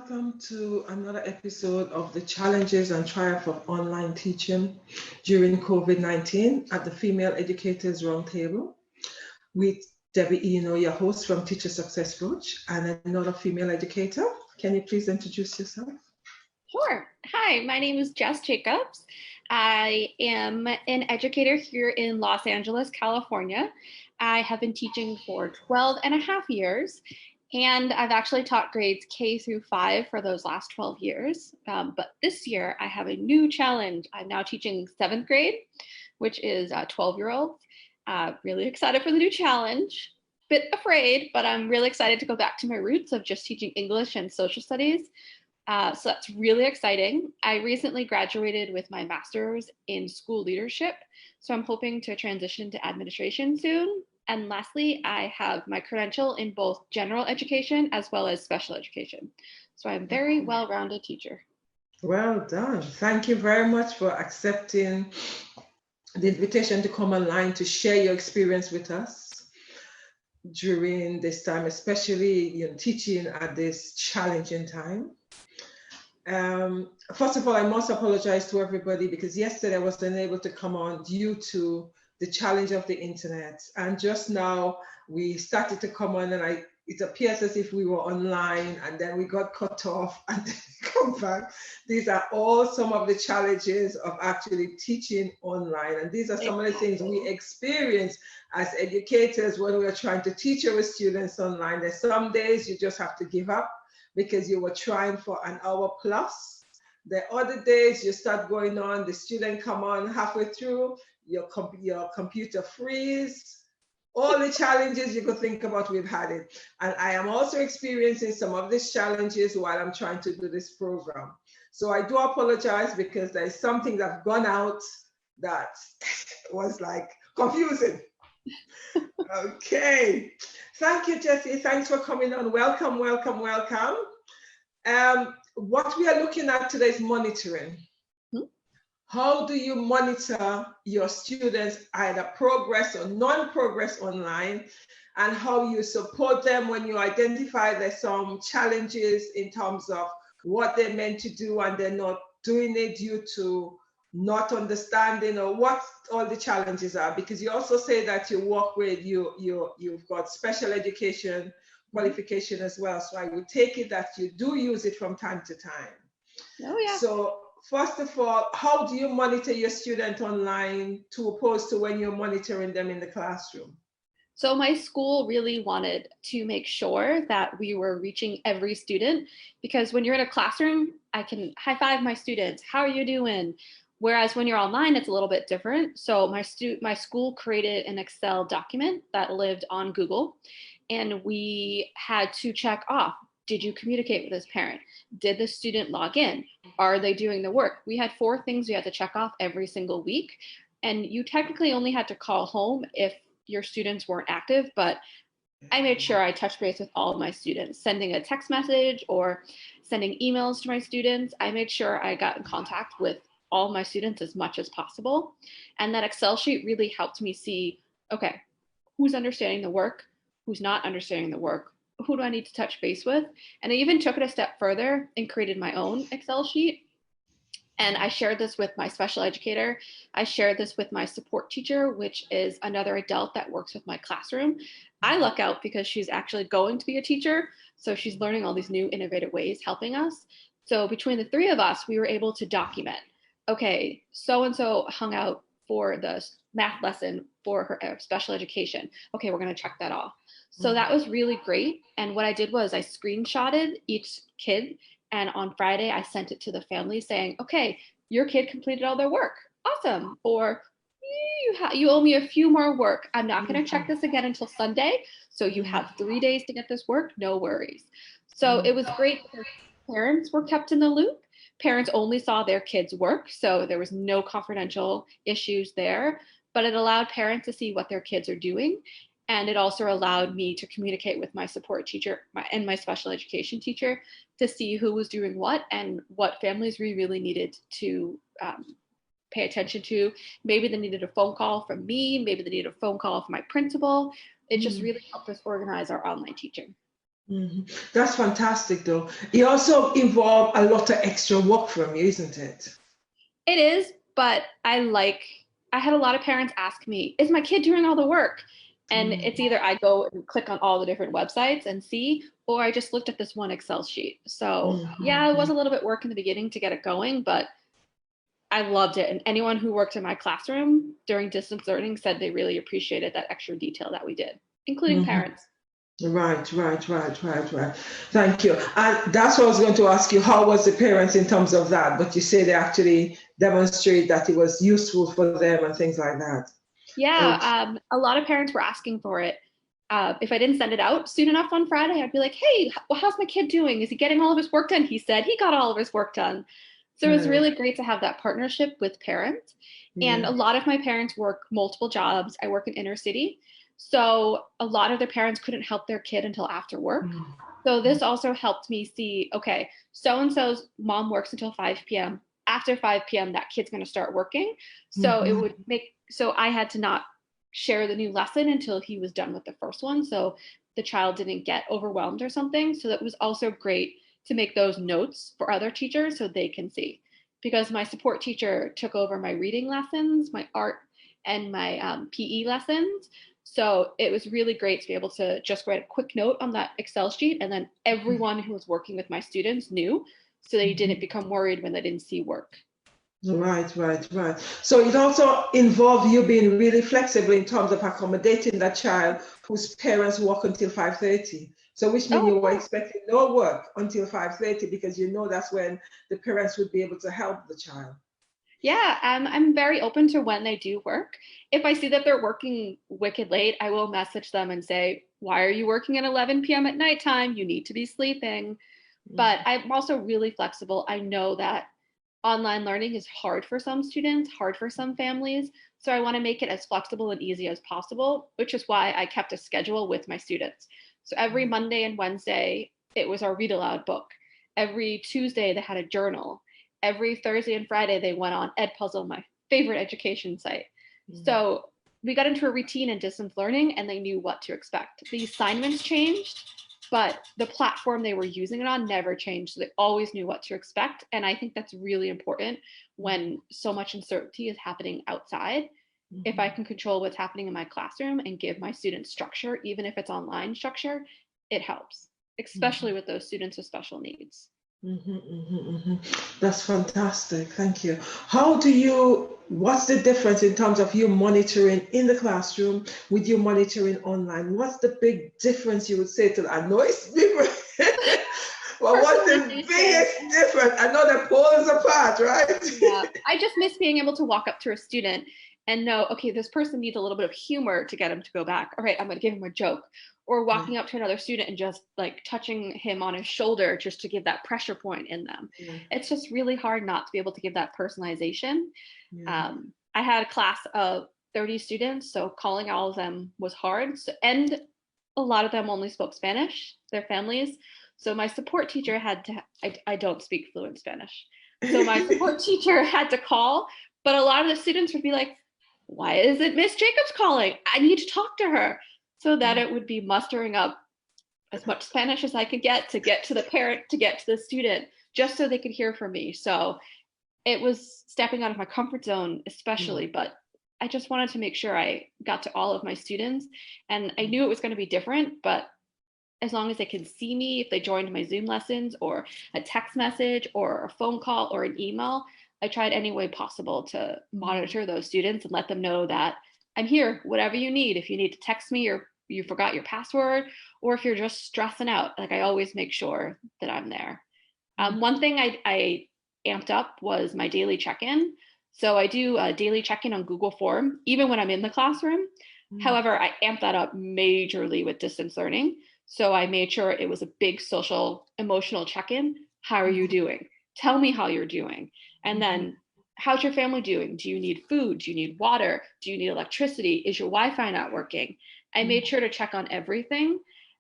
welcome to another episode of the Challenges and Triumph of Online Teaching during COVID-19 at the Female Educators Roundtable with Debby Enoe, your host from Teacher Success Coach, and another female educator. Can you please introduce yourself? Sure. Hi, my name is Jess Jacobs. I am an educator here in Los Angeles, California. I have been teaching for 12 and a half years. And I've actually taught grades K through 5 for those last 12 years. But this year I have a new challenge. I'm now teaching 7th grade, which is 12-year-olds. Really excited for the new challenge. Bit afraid, but I'm really excited to go back to my roots of just teaching English and social studies. So that's really exciting. I recently graduated with my master's in school leadership. So I'm hoping to transition to administration soon. And lastly, I have my credential in both general education as well as special education. So I'm a very well-rounded teacher. Well done. Thank you very much for accepting the invitation to come online to share your experience with us during this time, especially teaching at this challenging time. First of all, I must apologize to everybody because yesterday I wasn't able to come on due to the challenge of the internet. And just now we started to come on and it appears as if we were online and then we got cut off and then come back. These are all some of the challenges of actually teaching online. And these are some of the things we experience as educators when we're trying to teach our students online. There's some days you just have to give up because you were trying for an hour plus. The other days you start going on, the student come on halfway through, your computer freeze, all the challenges you could think about, we've had it. And I am also experiencing some of these challenges while I'm trying to do this program. So I do apologize because there's something that's gone out that was like confusing. Okay. Thank you, Jessie. Thanks for coming on. Welcome, welcome, welcome. What we are looking at today is monitoring. How do you monitor your students, either progress or non-progress online, and how you support them when you identify there's some challenges in terms of what they're meant to do and they're not doing it due to not understanding or what all the challenges are? Because you also say that you work with you've got special education qualification as well. So I would take it that you do use it from time to time. Oh yeah. So first of all, how do you monitor your student online to opposed to when you're monitoring them in the classroom? So my school really wanted to make sure that we were reaching every student, because when you're in a classroom, I can high five my students. How are you doing? Whereas when you're online, it's a little bit different. So my school created an Excel document that lived on Google, and we had to check off. Did you communicate with this parent? Did the student log in? Are they doing the work? We had 4 things we had to check off every single week. And you technically only had to call home if your students weren't active, but I made sure I touched base with all of my students, sending a text message or sending emails to my students. I made sure I got in contact with all my students as much as possible. And that Excel sheet really helped me see, okay, who's understanding the work, who's not understanding the work, who do I need to touch base with? And I even took it a step further and created my own Excel sheet. And I shared this with my special educator. I shared this with my support teacher, which is another adult that works with my classroom. I luck out because she's actually going to be a teacher. So she's learning all these new innovative ways helping us. So between the 3 of us, we were able to document, okay, so-and-so hung out for the math lesson for her special education. Okay, we're gonna check that off. So that was really great. And what I did was I screenshotted each kid. And on Friday, I sent it to the family saying, okay, your kid completed all their work. Awesome. Or you owe me a few more work. I'm not going to check this again until Sunday. So you have 3 days to get this work. No worries. So it was great because parents were kept in the loop. Parents only saw their kids' work. So there was no confidential issues there. But it allowed parents to see what their kids are doing. And it also allowed me to communicate with my support teacher and my special education teacher to see who was doing what and what families we really needed to pay attention to. Maybe they needed a phone call from me. Maybe they needed a phone call from my principal. It just really helped us organize our online teaching. That's fantastic, though. It also involved a lot of extra work from you, isn't it? It is, but I had a lot of parents ask me, is my kid doing all the work? And it's either I go and click on all the different websites and see, or I just looked at this one Excel sheet. So yeah, it was a little bit work in the beginning to get it going, but I loved it. And anyone who worked in my classroom during distance learning said they really appreciated that extra detail that we did, including Mhm. parents. Right. Thank you. And that's what I was going to ask you. How was the parents in terms of that? But you say they actually demonstrate that it was useful for them and things like that. Okay. Yeah, a lot of parents were asking for it. If I didn't send it out soon enough on Friday, I'd be like, hey, how's my kid doing? Is he getting all of his work done? He said he got all of his work done. So it was Right. really great to have that partnership with parents. And Yeah. a lot of my parents work multiple jobs. I work in inner city. So a lot of their parents couldn't help their kid until after work. So this also helped me see, okay, so and so's mom works until 5 p.m. After 5 p.m., that kid's going to start working. So it would make, so I had to not share the new lesson until he was done with the first one. So the child didn't get overwhelmed or something. So that was also great to make those notes for other teachers so they can see. Because my support teacher took over my reading lessons, my art, and my PE lessons. So it was really great to be able to just write a quick note on that Excel sheet, and then everyone who was working with my students knew, so they didn't become worried when they didn't see work. Right. So it also involved you being really flexible in terms of accommodating that child whose parents work until 5:30. So which means Oh, you were yeah. expecting no work until 5:30 because you know that's when the parents would be able to help the child. Yeah, I'm very open to when they do work. If I see that they're working wicked late, I will message them and say, why are you working at 11 p.m. at nighttime? You need to be sleeping. But I'm also really flexible. I know that online learning is hard for some students, hard for some families. So I want to make it as flexible and easy as possible, which is why I kept a schedule with my students. So every Monday and Wednesday, it was our read aloud book. Every Tuesday, they had a journal. Every Thursday and Friday, they went on Edpuzzle, my favorite education site. So we got into a routine in distance learning and they knew what to expect. The assignments changed, but the platform they were using it on never changed. So they always knew what to expect. And I think that's really important when so much uncertainty is happening outside. If I can control what's happening in my classroom and give my students structure, even if it's online structure, it helps, especially with those students with special needs. That's fantastic. Thank you. What's the difference in terms of you monitoring in the classroom with you monitoring online? What's the big difference you would say to that? I know it's different. Well, what's the Personalization. biggest difference? I know they're poles apart, Yeah, right? I just miss being able to walk up to a student and know, okay, this person needs a little bit of humor to get him to go back. All right, I'm going to give him a joke. Or Yeah, walking up to another student and just like touching him on his shoulder just to give that pressure point in them. yeah, It's just really hard not to be able to give that personalization. yeah. I had a class of 30 students, so calling all of them was hard. So, and a lot of them only spoke Spanish, their families. So my support teacher had to, I don't speak fluent Spanish. So my support teacher had to call, but a lot of the students would be like, why isn't Miss Jacobs calling? I need to talk to her. So that it would be mustering up as much Spanish as I could get to the parent, to get to the student, just so they could hear from me. So it was stepping out of my comfort zone, especially, but I just wanted to make sure I got to all of my students. And I knew it was going to be different, but as long as they can see me, if they joined my Zoom lessons or a text message or a phone call or an email, I tried any way possible to monitor those students and let them know that I'm here, whatever you need. If you need to text me or you forgot your password, or if you're just stressing out, like I always make sure that I'm there. One thing I amped up was my daily check-in. So I do a daily check-in on Google Form, even when I'm in the classroom. However, I amped that up majorly with distance learning. So I made sure it was a big social, emotional check-in. How are you doing? Tell me how you're doing. And then, how's your family doing? Do you need food? Do you need water? Do you need electricity? Is your Wi-Fi not working? I made sure to check on everything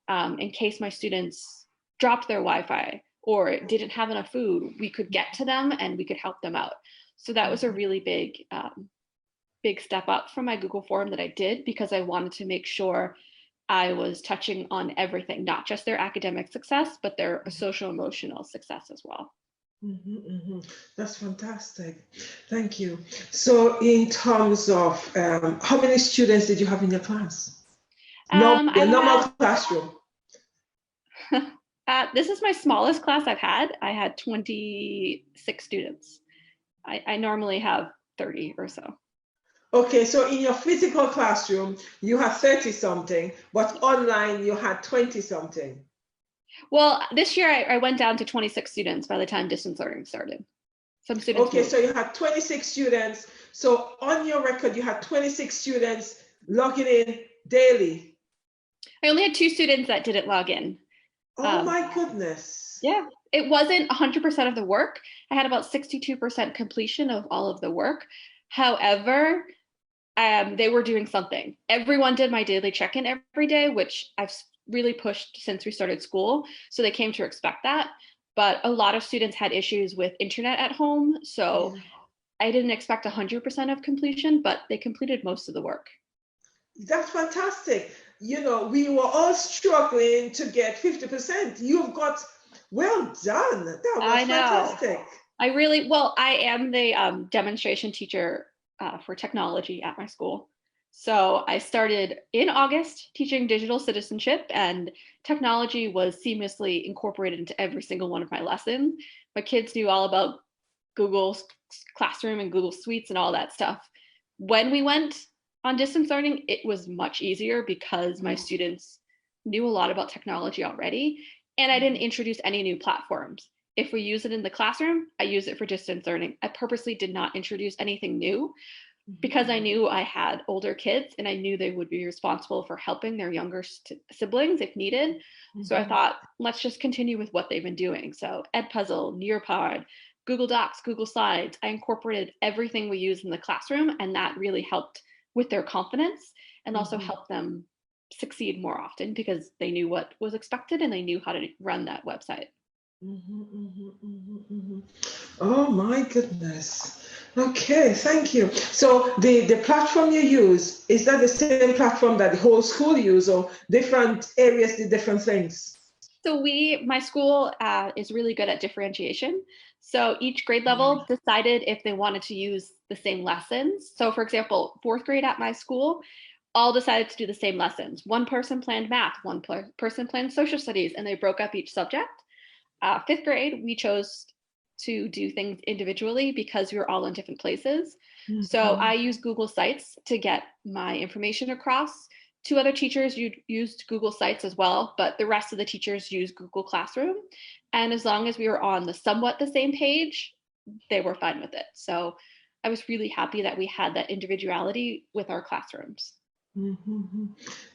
in case my students dropped their Wi-Fi or didn't have enough food. We could get to them and we could help them out. So that was a really big step up from my Google form that I did because I wanted to make sure I was touching on everything, not just their academic success, but their social emotional success as well. That's fantastic. Thank you. So in terms of how many students did you have in your class? The normal classroom. This is my smallest class I've had. I had 26 students. I normally have 30 or so. Okay, so in your physical classroom, you had 30 something, but online you had 20 something. Well, this year I went down to 26 students by the time distance learning started. Some students. Okay, so you had 26 students. So on your record, you had 26 students logging in daily. I only had 2 students that didn't log in. Oh my goodness. Yeah, it wasn't 100% of the work. I had about 62% completion of all of the work. However, they were doing something. Everyone did my daily check-in every day, which I've really pushed since we started school. So they came to expect that. But a lot of students had issues with internet at home. So I didn't expect 100% of completion, but they completed most of the work. That's fantastic. You know, we were all struggling to get 50%. You've got, well done. That was fantastic. I am the demonstration teacher for technology at my school. So I started in August teaching digital citizenship, and technology was seamlessly incorporated into every single one of my lessons. My kids knew all about Google Classroom and Google Suites and all that stuff. When we went on distance learning, it was much easier because my students knew a lot about technology already, and I didn't introduce any new platforms. If we use it in the classroom, I use it for distance learning. I purposely did not introduce anything new because I knew I had older kids and I knew they would be responsible for helping their younger siblings if needed. So I thought, let's just continue with what they've been doing. So Edpuzzle, Nearpod, Google Docs, Google Slides, I incorporated everything we use in the classroom, and that really helped with their confidence and also helped them succeed more often because they knew what was expected and they knew how to run that website. Oh my goodness. Okay, thank you. So the platform you use, is that the same platform that the whole school use, or different areas did different things? So my school is really good at differentiation. So each grade level decided if they wanted to use the same lessons. So for example, 4th grade at my school, all decided to do the same lessons. One person planned math, one person planned social studies, and they broke up each subject. 5th grade, we chose to do things individually because we were all in different places. So I used Google Sites to get my information across. 2 other teachers used Google Sites as well, but the rest of the teachers used Google Classroom. And as long as we were on somewhat the same page, they were fine with it. So I was really happy that we had that individuality with our classrooms.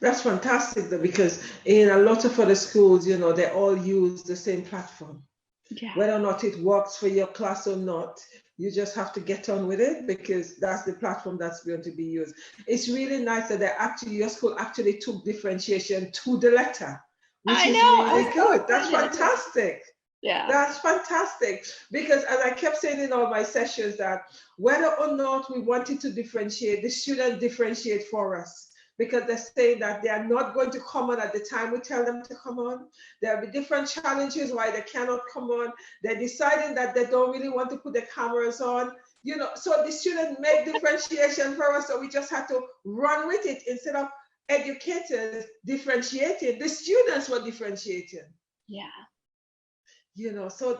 That's fantastic though, because in a lot of other schools, you know, they all use the same platform. Whether or not it works for your class or not, you just have to get on with it because that's the platform that's going to be used. It's really nice that your school actually took differentiation to the letter, which is really good. That's fantastic. Yeah. That's fantastic. Because as I kept saying in all my sessions, that whether or not we wanted to differentiate, the students differentiate for us. Because they're saying that they are not going to come on at the time we tell them to come on. There'll be different challenges why they cannot come on. They're deciding that they don't really want to put their cameras on. You know, so the students make differentiation for us, so we just have to run with it instead of educators differentiating. The students were differentiating. Yeah. You know, so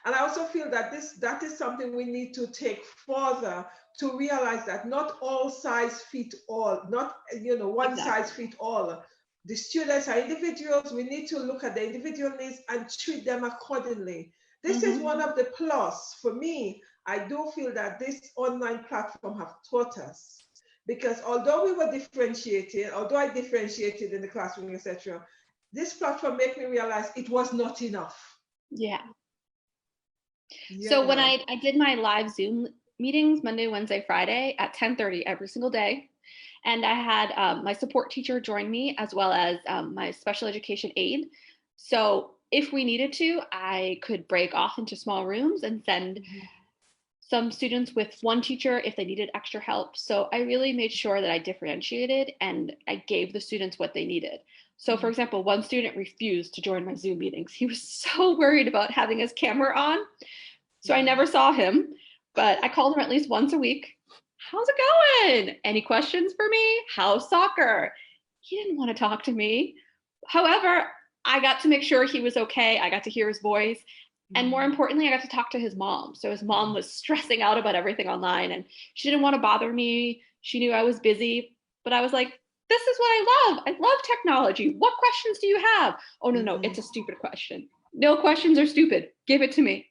and I also feel that that is something we need to take further, to realize that not all size fit all, not, you know, one size fit all. The students are individuals. We need to look at the individual needs and treat them accordingly. This is one of the plus for me. I do feel that this online platform have taught us, because although we were differentiated, although I differentiated in the classroom, etc., this platform made me realize it was not enough. Yeah. So when I did my live Zoom meetings Monday, Wednesday, Friday at 10:30 every single day, and I had my support teacher join me as well as my special education aide. So if we needed to, I could break off into small rooms and send some students with one teacher if they needed extra help. So I really made sure that I differentiated and I gave the students what they needed. So for example, one student refused to join my Zoom meetings. He was so worried about having his camera on. So I never saw him, but I called him at least once a week. How's it going? Any questions for me? How's soccer? He didn't want to talk to me. However, I got to make sure he was okay. I got to hear his voice. And more importantly, I got to talk to his mom. So his mom was stressing out about everything online and she didn't want to bother me. She knew I was busy, but I was like, this is what I love. I love technology. What questions do you have? Oh, no, it's a stupid question. No questions are stupid. Give it to me.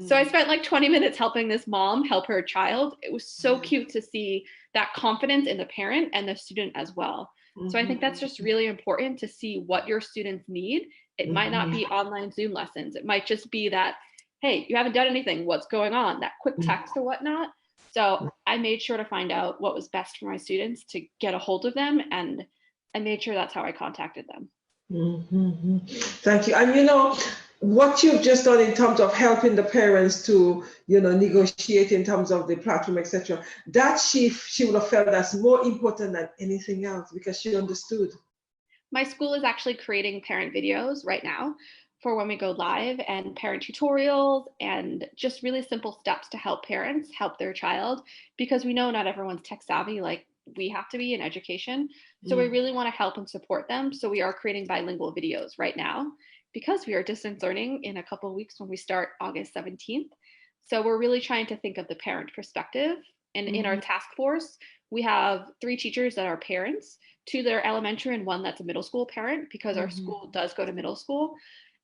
So I spent like 20 minutes helping this mom help her child. It was so cute to see that confidence in the parent and the student as well. So I think that's just really important to see what your students need. It might not be online Zoom lessons. It might just be that, hey, you haven't done anything. What's going on? That quick text or whatnot. So I made sure to find out what was best for my students to get a hold of them. And I made sure that's how I contacted them. Thank you. And what you've just done in terms of helping the parents to, negotiate in terms of the platform, etc., that she would have felt that's more important than anything else because she understood. My school is actually creating parent videos right now for when we go live and parent tutorials and just really simple steps to help parents help their child because we know not everyone's tech savvy like we have to be in education. So we really want to help and support them. So we are creating bilingual videos right now because we are distance learning in a couple of weeks when we start August 17th. So we're really trying to think of the parent perspective. And in our task force, we have 3 teachers that are parents, 2 that are elementary and 1 that's a middle school parent because our school does go to middle school.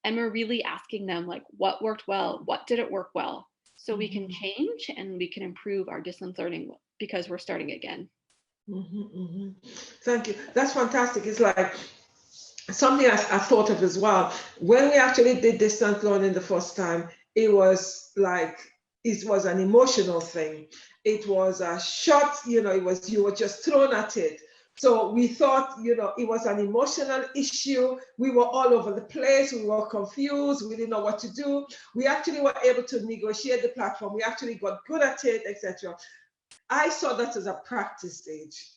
And we're really asking them like what worked well, what didn't work well, so we can change and we can improve our distance learning because we're starting again. Thank you. That's fantastic. It's like something I thought of as well. When we actually did distance learning the first time, it was an emotional thing. It was a shot, you were just thrown at it. So we thought, it was an emotional issue. We were all over the place. We were confused. We didn't know what to do. We actually were able to negotiate the platform. We actually got good at it, etc. I saw that as a practice stage.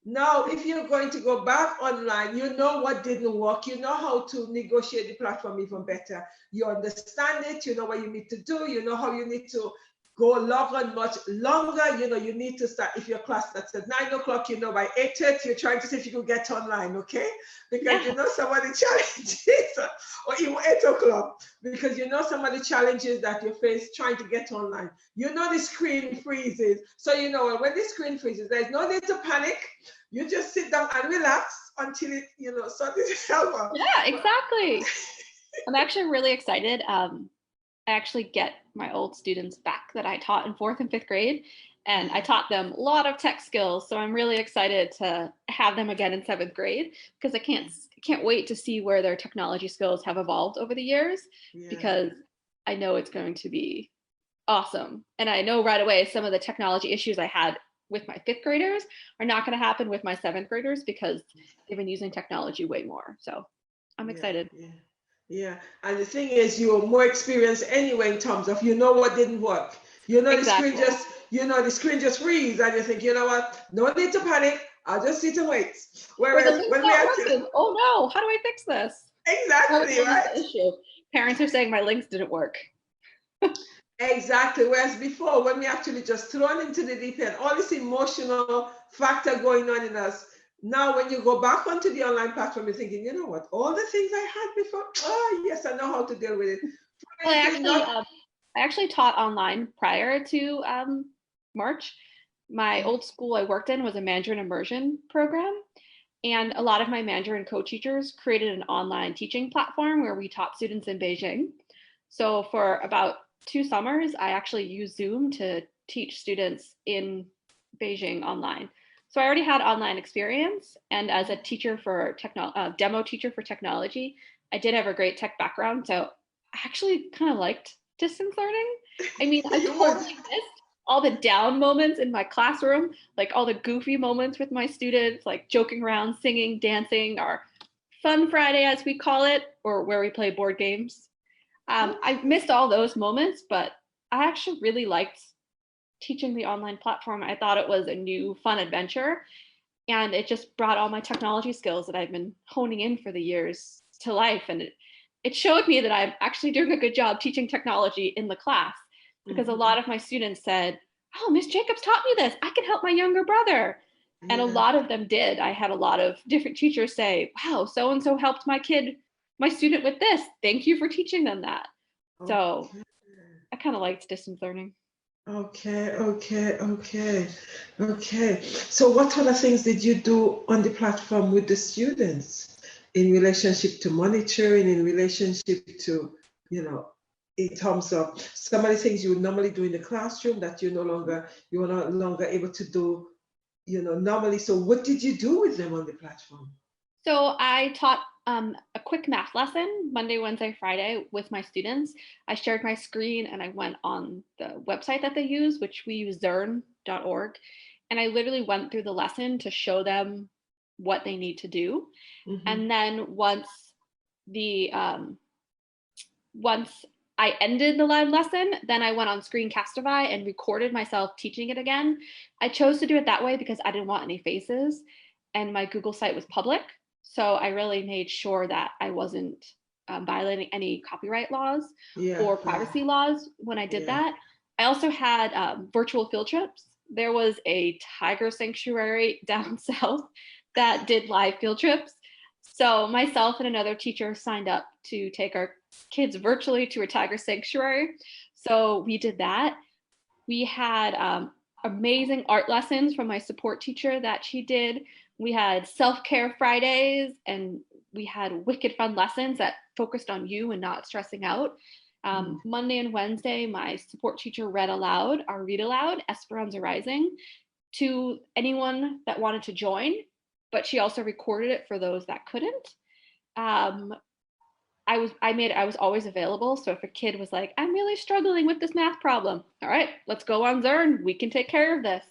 Now, if you're going to go back online, you know what didn't work. You know how to negotiate the platform even better. You understand it. You know what you need to do. You know how you need to go log on much longer. You need to start, if your class starts at 9 o'clock, by 8:30, you're trying to see if you can get online, okay? Because some of the challenges, or even 8 o'clock, because some of the challenges that you face trying to get online. The screen freezes. So when the screen freezes, there's no need to panic. You just sit down and relax until it, sorts itself out. Yeah, exactly. I'm actually really excited. I actually get my old students back that I taught in 4th and 5th grade, and I taught them a lot of tech skills. So I'm really excited to have them again in 7th grade because I can't wait to see where their technology skills have evolved over the years because I know it's going to be awesome. And I know right away some of the technology issues I had with my 5th graders are not going to happen with my 7th graders because they've been using technology way more. So I'm excited. Yeah, and the thing is, you're more experienced anyway in terms of what didn't work. Exactly. The screen just freeze, and you think, what? No need to panic. I'll just sit and wait. Whereas when we actually, oh no, how do I fix this? Exactly, right? Issue. Parents are saying my links didn't work. Exactly. Whereas before, when we actually just thrown into the deep end, all this emotional factor going on in us. Now, when you go back onto the online platform, you're thinking, you know what? All the things I had before, oh, yes, I know how to deal with it. Well, I actually taught online prior to March. My old school I worked in was a Mandarin immersion program. And a lot of my Mandarin co-teachers created an online teaching platform where we taught students in Beijing. So for about 2 summers, I actually used Zoom to teach students in Beijing online. So I already had online experience, and as a teacher for demo teacher for technology, I did have a great tech background. So I actually kind of liked distance learning. I mean, I totally missed all the down moments in my classroom, like all the goofy moments with my students, like joking around, singing, dancing, our Fun Friday, as we call it, or where we play board games. I missed all those moments, but I actually really liked teaching the online platform, I thought it was a new fun adventure. And it just brought all my technology skills that I've been honing in for the years to life. And it showed me that I'm actually doing a good job teaching technology in the class, because a lot of my students said, oh, Miss Jacobs taught me this. I can help my younger brother. And a lot of them did. I had a lot of different teachers say, wow, so-and-so helped my student with this. Thank you for teaching them that. So I kind of liked distance learning. Okay. So what other things did you do on the platform with the students in relationship to monitoring, in relationship to, in terms of some of the things you would normally do in the classroom that you're no longer able to do, normally. So what did you do with them on the platform? So I taught a quick math lesson Monday, Wednesday, Friday with my students. I shared my screen and I went on the website that they use, which we use Zearn.org. And I literally went through the lesson to show them what they need to do. And then once I ended the live lesson, then I went on Screencastify and recorded myself teaching it again. I chose to do it that way because I didn't want any faces, and my Google site was public. So I really made sure that I wasn't violating any copyright laws or privacy laws when I did that. I also had virtual field trips. There was a tiger sanctuary down south that did live field trips. So myself and another teacher signed up to take our kids virtually to a tiger sanctuary. So we did that. We had amazing art lessons from my support teacher that she did. We had self-care Fridays, and we had wicked fun lessons that focused on you and not stressing out. Monday and Wednesday, my support teacher read aloud, our read aloud, Esperanza Rising, to anyone that wanted to join, but she also recorded it for those that couldn't. I was always available. So if a kid was like, I'm really struggling with this math problem, all right, let's go on Zearn. We can take care of this.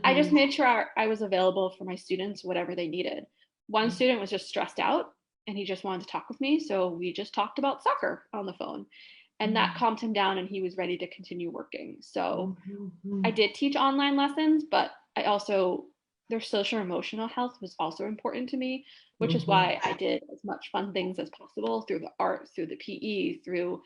I just made sure I was available for my students, whatever they needed. One student was just stressed out and he just wanted to talk with me. So we just talked about soccer on the phone, and that calmed him down and he was ready to continue working. So I did teach online lessons, but I also, their social emotional health was also important to me, which is why I did as much fun things as possible through the art, through the PE, through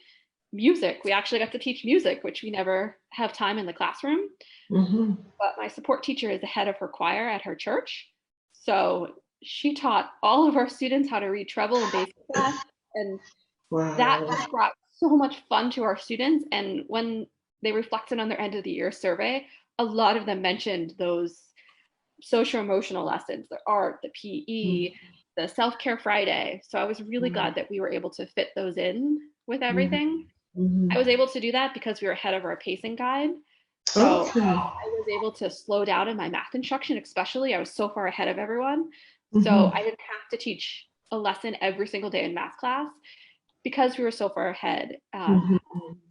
music. We actually got to teach music, which we never have time in the classroom. But my support teacher is the head of her choir at her church. So she taught all of our students how to read treble in basic class. And that just brought so much fun to our students. And when they reflected on their end of the year survey, a lot of them mentioned those social emotional lessons, the art, the PE, the self-care Friday. So I was really glad that we were able to fit those in with everything. I was able to do that because we were ahead of our pacing guide. So I was able to slow down in my math instruction, especially. I was so far ahead of everyone. So I didn't have to teach a lesson every single day in math class because we were so far ahead. So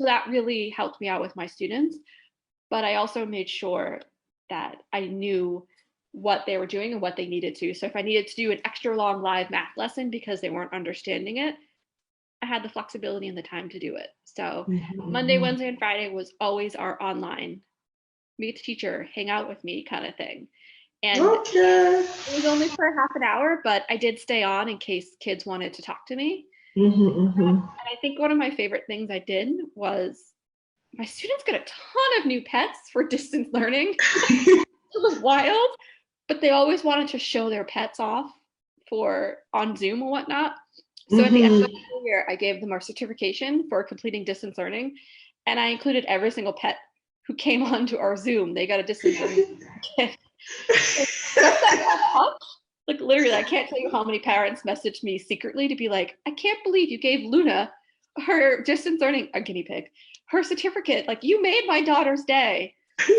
that really helped me out with my students. But I also made sure that I knew what they were doing and what they needed to. So if I needed to do an extra long live math lesson because they weren't understanding it, I had the flexibility and the time to do it. So Monday, Wednesday, and Friday was always our online meet the teacher, hang out with me kind of thing. And it was only for half an hour, but I did stay on in case kids wanted to talk to me. And I think one of my favorite things I did was my students got a ton of new pets for distance learning. It was wild, but they always wanted to show their pets off on Zoom and whatnot. So at the end of the year, I gave them our certification for completing distance learning, and I included every single pet who came onto our Zoom. They got a distance learning certificate. Like literally, I can't tell you how many parents messaged me secretly to be like, I can't believe you gave Luna her distance learning, a guinea pig, her certificate. Like, you made my daughter's day.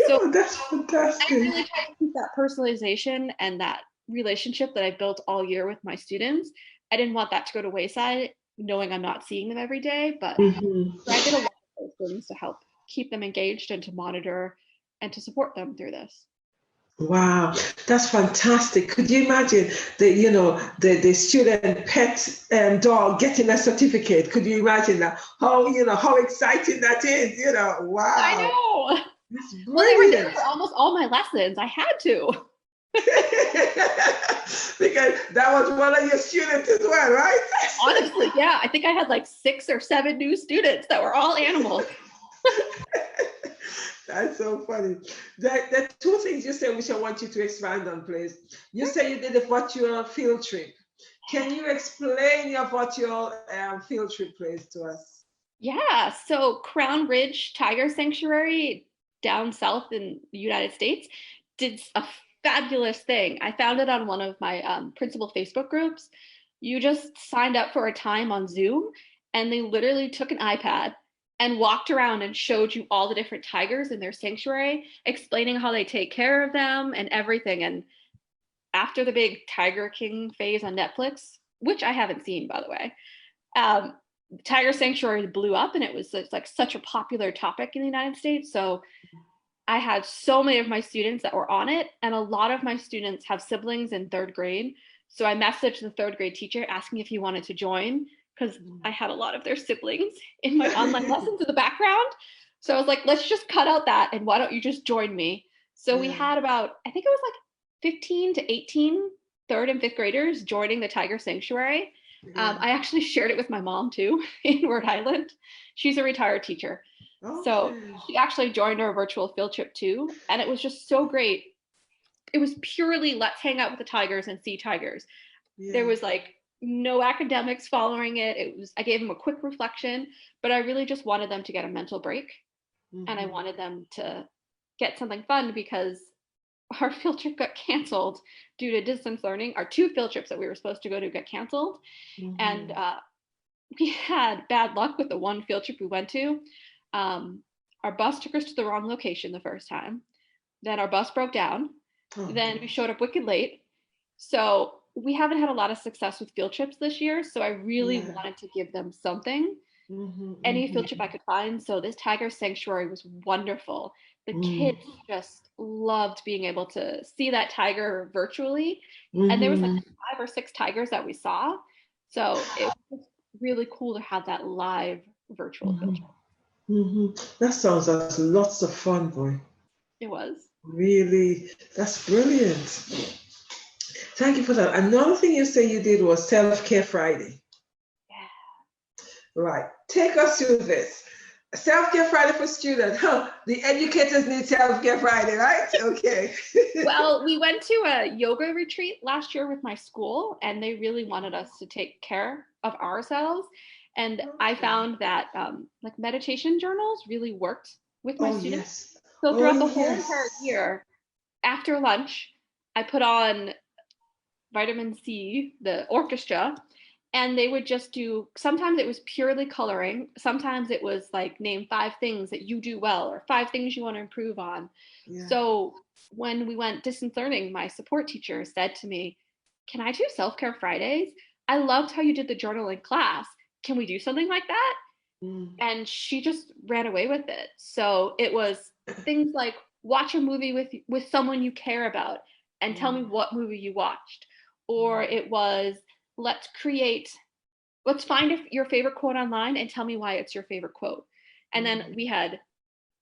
So that's fantastic. I really try to keep that personalization and that relationship that I built all year with my students. I didn't want that to go to wayside, knowing I'm not seeing them every day, but I did a lot of those things to help keep them engaged and to monitor and to support them through this. Wow, that's fantastic. Could you imagine the student pet dog getting a certificate? Could you imagine that? How exciting that is, Wow. I know. That's Well, they were there brilliant. for almost all my lessons. I had to. Because that was one of your students as well, right? Honestly, yeah, I think I had like 6 or 7 new students that were all animals. That's so funny. The two things you said which I want you to expand on, please. You say you did a virtual field trip. Can you explain your virtual field trip, please, to us? Yeah, so Crown Ridge Tiger Sanctuary down south in the United States did a fabulous thing. I found it on one of my principal Facebook groups. You just signed up for a time on Zoom, and they literally took an iPad and walked around and showed you all the different tigers in their sanctuary, explaining how they take care of them and everything. And after the big Tiger King phase on Netflix, which I haven't seen, by the way, um, Tiger Sanctuary blew up, and it's like such a popular topic in the United States. So I had so many of my students that were on it, and a lot of my students have siblings in 3rd grade. So I messaged the 3rd grade teacher asking if he wanted to join because I had a lot of their siblings in my online lessons in the background. So I was like, let's just cut out that, and why don't you just join me? So we Yeah. had about, I think it was like 15 to 18 3rd and 5th graders joining the Tiger Sanctuary. Yeah. I actually shared it with my mom too in Rhode Island. She's a retired teacher. So Okay. she actually joined our virtual field trip too. And it was just so great. It was purely let's hang out with the tigers and see tigers. There Yeah. was like no academics following it. It was, I gave them a quick reflection, but I really just wanted them to get a mental break. And I Mm-hmm. wanted them to get something fun because our field trip got canceled due to distance learning. Our 2 field trips that we were supposed to go to got canceled. And Mm-hmm. we had bad luck with the one field trip we went to. Um, our bus took us to the wrong location the first time. Then our bus broke down. Oh Then we gosh. showed up wicked late. So we haven't had a lot of success with field trips this year. So I really Yeah. wanted to give them something, Mm-hmm. any field trip Mm-hmm. I could find. So this tiger sanctuary was wonderful. The kids Mm-hmm. just loved being able to see that tiger virtually. And there was like Mm-hmm. 5 or 6 tigers that we saw. So it was really cool to have that live virtual field trip. Mm-hmm. That sounds like lots of fun, boy. It was. Really, that's brilliant. Thank you for that. Another thing you say you did was Self-Care Friday. Yeah. Right. Take us through this. Self-Care Friday for students. Huh. The educators need Self-Care Friday, right? Okay. Well, we went to a yoga retreat last year with my school, and they really wanted us to take care of ourselves. And I Okay. found that like meditation journals really worked with my Oh, students. yes. So Oh, throughout the whole entire yes. year, after lunch, I put on Vitamin C, the orchestra, and they would just do, sometimes it was purely coloring, sometimes it was like name 5 things that you do well or 5 things you want to improve on. Yeah. So when we went distance learning, my support teacher said to me, can I do self-care Fridays? I loved how you did the journal in class. Can we do something like that? Mm. And she just ran away with it. So it was things like watch a movie with someone you care about and tell me Mm. what movie you watched. Or Mm. it was let's create, let's find your favorite quote online and tell me why it's your favorite quote. And then Mm. we had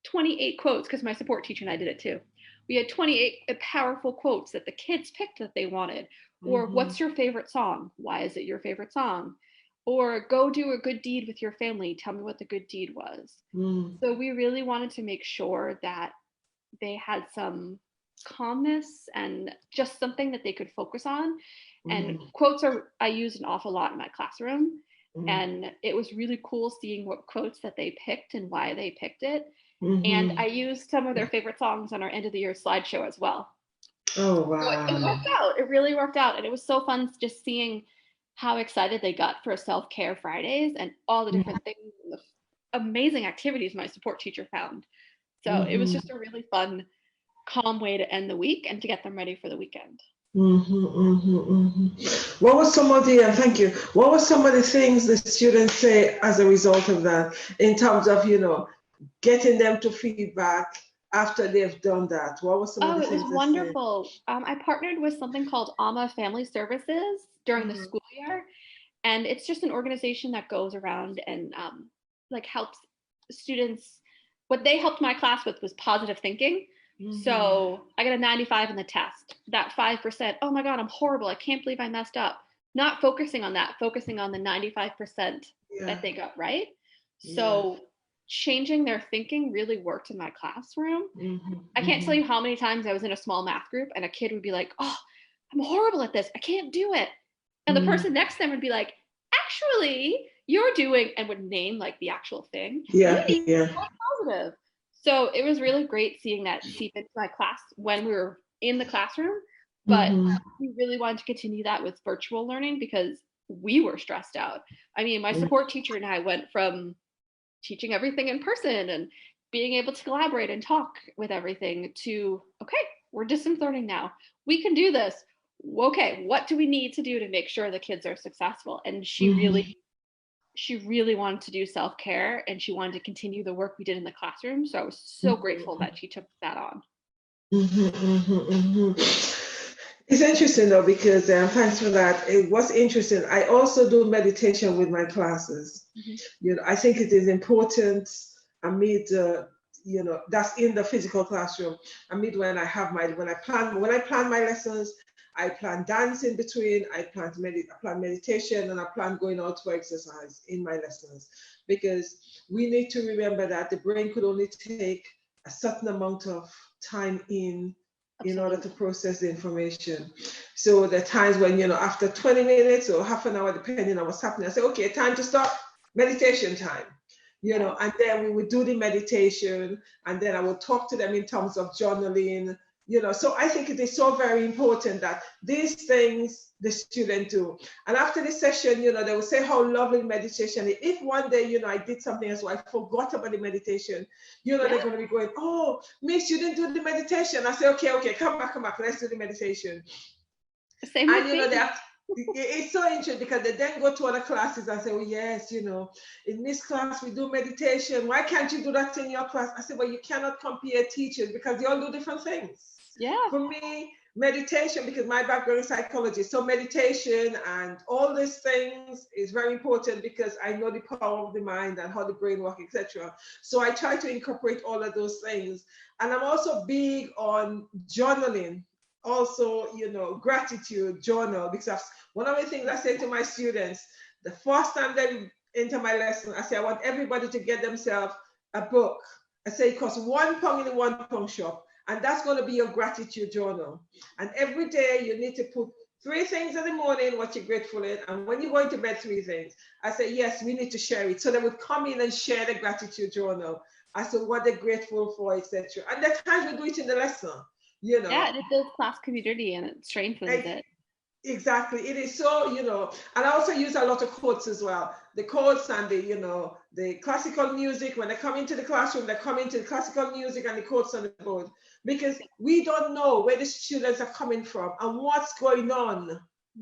28 quotes because my support teacher and I did it too. We had 28 powerful quotes that the kids picked that they wanted. Or Mm-hmm. what's your favorite song? Why is it your favorite song? Or go do a good deed with your family. Tell me what the good deed was. Mm. So we really wanted to make sure that they had some calmness and just something that they could focus on. And Mm. quotes are, I use an awful lot in my classroom. Mm. And it was really cool seeing what quotes that they picked and why they picked it. And Mm-hmm. I used some of their favorite songs on our end of the year slideshow as well. Oh, So it wow. worked out. It really worked out. And it was so fun just seeing how excited they got for self-care Fridays and all the different things and the amazing activities my support teacher found. So it was Mm-hmm. just a really fun, calm way to end the week and to get them ready for the weekend. Mm-hmm, mm-hmm, mm-hmm. What was some of the, thank you, what were some of the things the students say as a result of that in terms of, getting them to feedback after they've done that? What were some of Oh, the it was things they say? wonderful. I partnered with something called AMA Family Services during the Mm-hmm. school year, and it's just an organization that goes around and like helps students what they helped my class with was positive thinking. So I got a 95 in the test. That 5%, oh my God, I'm horrible. I can't believe I messed up. Not focusing on that, focusing on the 95% that they got right. So changing their thinking really worked in my classroom. I can't tell you how many times I was in a small math group and a kid would be like, oh, I'm horrible at this. I can't do it. And the person next to them would be like, actually, you're doing, and would name like the actual thing. Yeah, you need yeah. to be positive. So it was really great seeing that seep into my class when we were in the classroom. But we really wanted to continue that with virtual learning because we were stressed out. I mean, my support teacher and I went from teaching everything in person and being able to collaborate and talk with everything to, okay, we're distance learning now. We can do this. Okay, what do we need to do to make sure the kids are successful? And she really wanted to do self-care, and she wanted to continue the work we did in the classroom. So I was so grateful that she took that on. It's interesting though, because thanks for that. It was interesting. I also do meditation with my classes. I think it is important amid that's in the physical classroom. Amid when I plan my lessons, I plan dance in between, I plan meditation, and I plan going out for exercise in my lessons, because we need to remember that the brain could only take a certain amount of time in order to process the information. So there are times when, after 20 minutes or half an hour, depending on what's happening, I say, okay, time to stop, meditation time. And then we would do the meditation, and then I would talk to them in terms of journaling. So I think it is so very important that these things the student do. And after the session, they will say how lovely meditation is. If one day, I did something else, so I forgot about the meditation, they're going to be going, oh, Miss, you didn't do the meditation. I say, okay, come back, let's do the meditation. Same and it's so interesting because they then go to other classes and say, oh yes, in this class we do meditation. Why can't you do that in your class? I said, well, you cannot compare teachers because they all do different things. For me, meditation, because my background is psychology, so meditation and all these things is very important because I know the power of the mind and how the brain works, etc. So I try to incorporate all of those things. And I'm also big on journaling. Also, gratitude journal, because one of the things I say to my students, the first time they enter my lesson, I say, I want everybody to get themselves a book. I say it costs £1 in the £1 shop, and that's going to be your gratitude journal. And every day you need to put 3 things in the morning, what you're grateful in, and when you're going to bed, 3 things. I say, yes, we need to share it. So they would come in and share the gratitude journal. I said, what they're grateful for, etc. And there are times we do it in the lesson. Yeah, it builds class community and it strengthens it. Exactly. It is so, and I also use a lot of quotes as well. The quotes and the classical music. When they come into the classroom, they come into the classical music and the quotes on the board, because we don't know where the students are coming from and what's going on,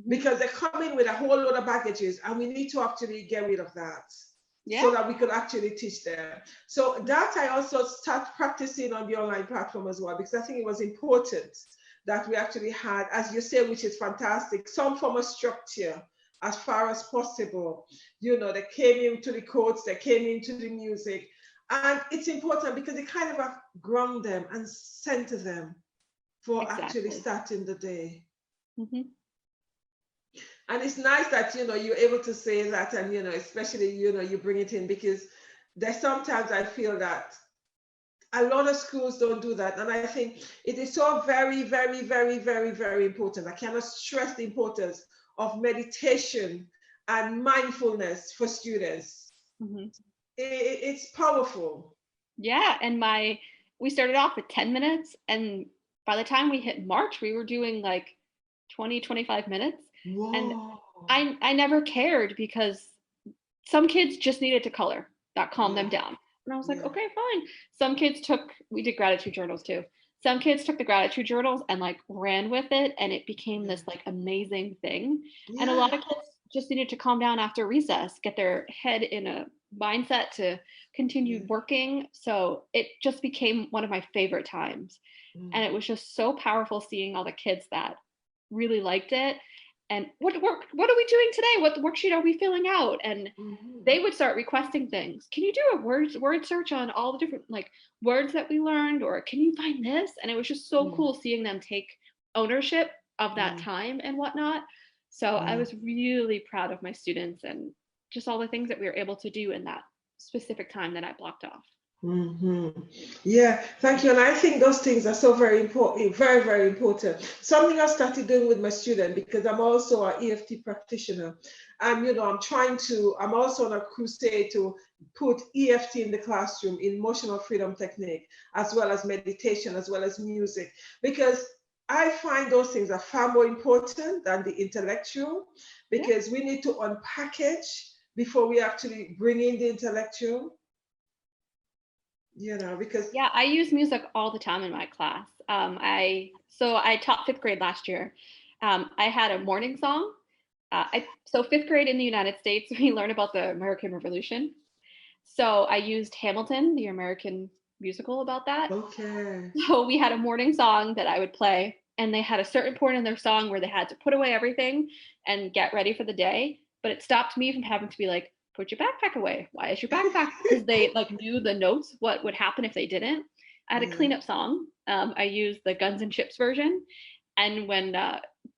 because they come in with a whole lot of baggages, and we need to actually get rid of that. So that we could actually teach them. So that I also start practicing on the online platform as well, because I think it was important that we actually had, as you say, which is fantastic, some form of structure as far as possible. They came into the quotes, they came into the music. And it's important because it kind of ground them and center them for actually starting the day. And it's nice that, you're able to say that, and, especially, you bring it in, because there's sometimes I feel that a lot of schools don't do that. And I think it is so very, very, very, very, very important. I cannot stress the importance of meditation and mindfulness for students. It's powerful. Yeah, and we started off with 10 minutes, and by the time we hit March, we were doing like 20, 25 minutes. Whoa. And I never cared, because some kids just needed to color. That calmed them down. And I was like, okay, fine. Some kids we did gratitude journals too. Some kids took the gratitude journals and like ran with it, and it became this like amazing thing. And a lot of kids just needed to calm down after recess, get their head in a mindset to continue working. So it just became one of my favorite times. And it was just so powerful seeing all the kids that really liked it. and what are we doing today? What worksheet are we filling out? And they would start requesting things. Can you do a word search on all the different like words that we learned, or can you find this? And it was just so cool seeing them take ownership of that time and whatnot. So I was really proud of my students and just all the things that we were able to do in that specific time that I blocked off. Yeah, thank you. And I think those things are so very important, very, very important. Something I started doing with my student, because I'm also an EFT practitioner. And, I'm also on a crusade to put EFT in the classroom, emotional freedom technique, as well as meditation, as well as music, because I find those things are far more important than the intellectual, because we need to unpackage before we actually bring in the intellectual. Because I use music all the time in my class. I taught 5th grade last year. I had a morning song. So 5th grade in the United States, we learn about the American Revolution. So I used Hamilton, the American musical, about that. Okay. So we had a morning song that I would play, and they had a certain point in their song where they had to put away everything and get ready for the day. But it stopped me from having to be like, put your backpack away. Why is your backpack? Because they like knew the notes, what would happen if they didn't. I had a cleanup song. I used the Guns and Chips version. And when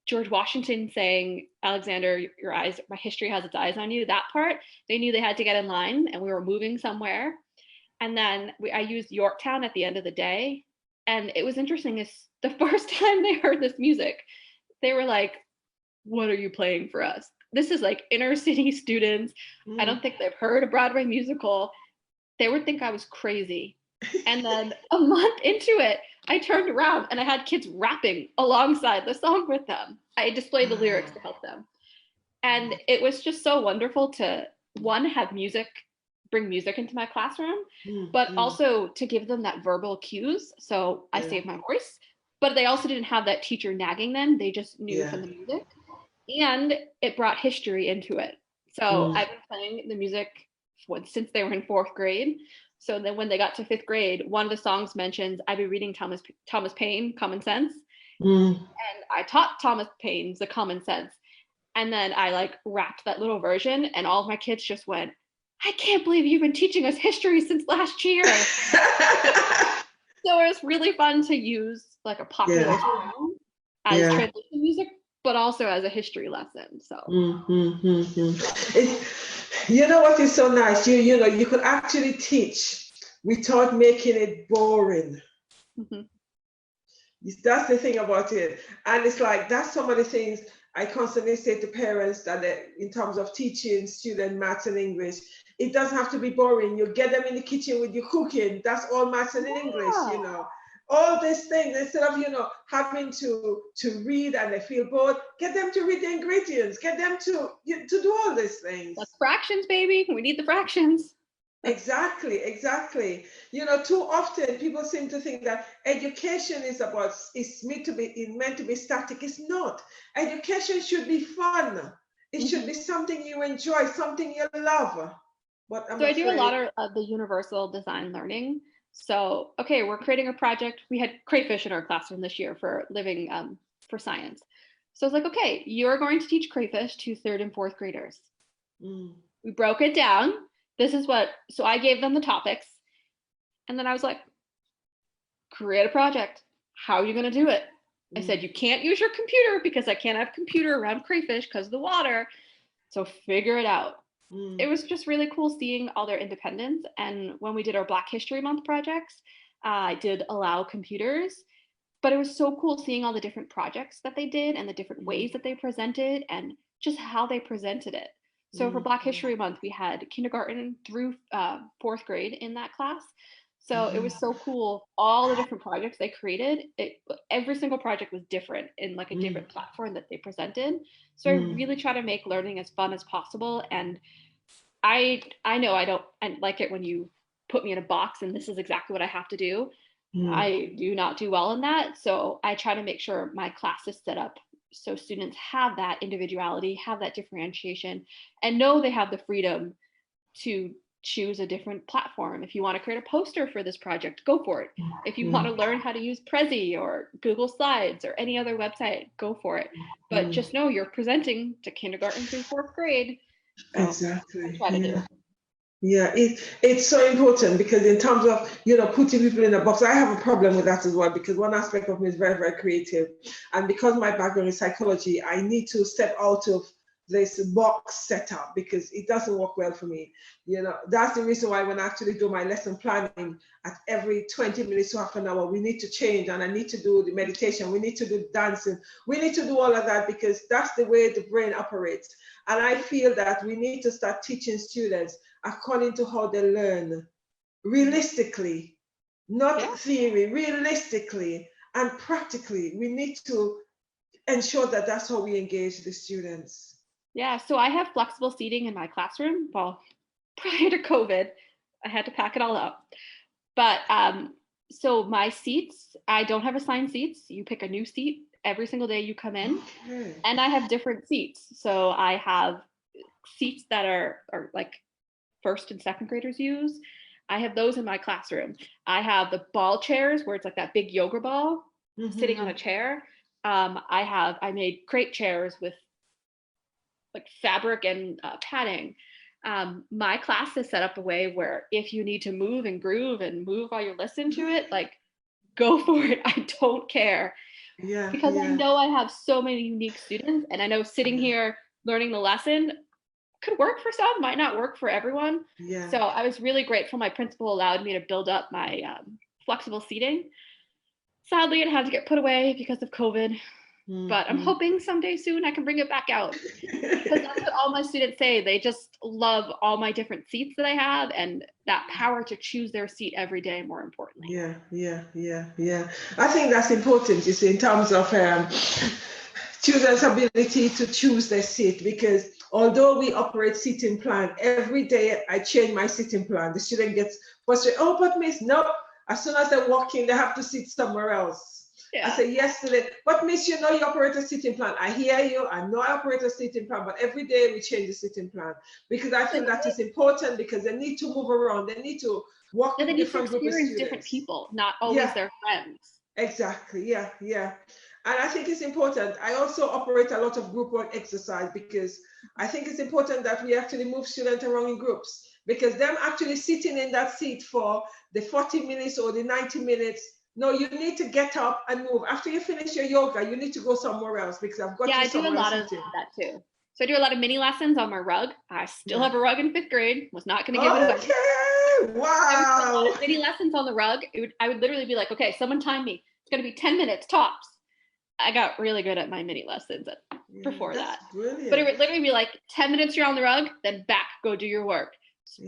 George Washington sang, Alexander, your eyes, my history has its eyes on you, that part, they knew they had to get in line and we were moving somewhere. And then I used Yorktown at the end of the day. And it was interesting, is the first time they heard this music, they were like, what are you playing for us? This is like inner city students. I don't think they've heard a Broadway musical. They would think I was crazy. And then a month into it, I turned around and I had kids rapping alongside the song with them. I displayed the lyrics to help them. And it was just so wonderful to, one, have music, bring music into my classroom, but also to give them that verbal cues. So I saved my voice, but they also didn't have that teacher nagging them. They just knew from the music. And it brought history into it. So I've been playing the music since they were in 4th grade. So then when they got to 5th grade, one of the songs mentions I'd be reading Thomas Paine, Common Sense. And I taught Thomas Paine's The Common Sense. And then I like rapped that little version, and all of my kids just went, I can't believe you've been teaching us history since last year. So it was really fun to use like a popular song as translation music, but also as a history lesson. So you know what is so nice? You could actually teach without making it boring. That's the thing about it. And it's like, that's some of the things I constantly say to parents, that in terms of teaching student maths and English, it doesn't have to be boring. You get them in the kitchen with your cooking. That's all maths and English, all these things, instead of having to read and they feel bored, get them to read the ingredients, get them to do all these things. That's fractions, baby. We need the fractions. Exactly. Too often people seem to think that education is meant to be static. It's not. Education should be fun. It should be something you enjoy, something you love. But I do a lot of the universal design learning. So, okay, we're creating a project. We had crayfish in our classroom this year for living for science. So I was like, okay, you're going to teach crayfish to 3rd and 4th graders. We broke it down. So I gave them the topics. And then I was like, create a project. How are you going to do it? I said, you can't use your computer because I can't have a computer around crayfish because of the water. So figure it out. It was just really cool seeing all their independence. And when we did our Black History Month projects, I did allow computers, but it was so cool seeing all the different projects that they did and the different ways that they presented and just how they presented it. So for Black History Month, we had kindergarten through 4th grade in that class. So it was so cool. All the different projects they created, every single project was different in like a different platform that they presented. So I really try to make learning as fun as possible. And I know I like it when you put me in a box and this is exactly what I have to do. I do not do well in that. So I try to make sure my class is set up so students have that individuality, have that differentiation, and know they have the freedom to choose a different platform. If you want to create a poster for this project, go for it. If you want to learn how to use Prezi or Google Slides or any other website, go for it. But just know you're presenting to kindergarten through fourth grade. So Exactly. try to do. Yeah, it's so important because in terms of, putting people in a box, I have a problem with that as well, because one aspect of me is very, very creative. And because my background is psychology, I need to step out of this box setup because it doesn't work well for me. That's the reason why when I actually do my lesson planning at every 20 minutes to half an hour, we need to change, and I need to do the meditation, we need to do dancing, we need to do all of that because that's the way the brain operates. And I feel that we need to start teaching students according to how they learn, realistically, not theory, realistically and practically. We need to ensure that that's how we engage the students. Yeah, so I have flexible seating in my classroom. Well, prior to COVID, I had to pack it all up. But so my seats, I don't have assigned seats. You pick a new seat every single day you come in. Okay. And I have different seats. So I have seats that are like first and second graders use. I have those in my classroom. I have the ball chairs where it's like that big yoga ball sitting on a chair. I made crate chairs with like fabric and padding. My class is set up a way where if you need to move and groove and move while you're listening to it, like go for it. I don't care. Because I know I have so many unique students, and I know sitting here learning the lesson could work for some, might not work for everyone. So I was really grateful my principal allowed me to build up my flexible seating. Sadly, it had to get put away because of COVID. But I'm hoping someday soon I can bring it back out. Because that's what all my students say. They just love all my different seats that I have and that power to choose their seat every day, more importantly. Yeah. I think that's important, you see, in terms of children's ability to choose their seat, because although we operate seating plan, every day I change my seating plan. The student gets frustrated. Oh, but miss, no. As soon as they walk in, they have to sit somewhere else. I said yesterday, but miss, you operate a seating plan. I hear you. I know I operate a seating plan, but every day we change the seating plan because I feel that is important because they need to move around. They need to walk with different groups of students. Different people, not always their friends. Exactly. Yeah. And I think it's important. I also operate a lot of group work exercise because I think it's important that we actually move students around in groups, because them actually sitting in that seat for the 40 minutes or the 90 minutes. No, you need to get up and move. After you finish your yoga, you need to go somewhere else because I've got you somewhere else. Yeah, I do a lot of that too. So I do a lot of mini lessons on my rug. I still have a rug in 5th grade. Was not going to give it away. Okay, wow. Mini lessons on the rug. I would literally be like, okay, someone time me. It's going to be 10 minutes tops. I got really good at my mini lessons before that. Brilliant. But it would literally be like 10 minutes you're on the rug, then back, go do your work.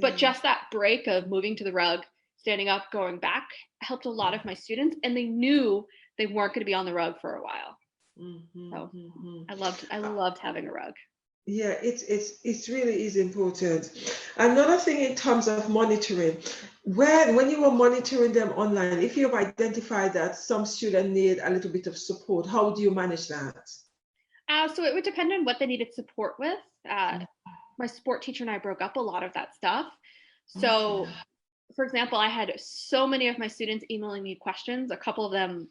But just that break of moving to the rug, standing up, going back, helped a lot of my students, and they knew they weren't going to be on the rug for a while. I loved having a rug. Yeah, it really is important. Another thing in terms of monitoring, when you were monitoring them online, if you've identified that some students need a little bit of support, how do you manage that? So it would depend on what they needed support with. My sport teacher and I broke up a lot of that stuff. So for example, I had so many of my students emailing me questions. A couple of them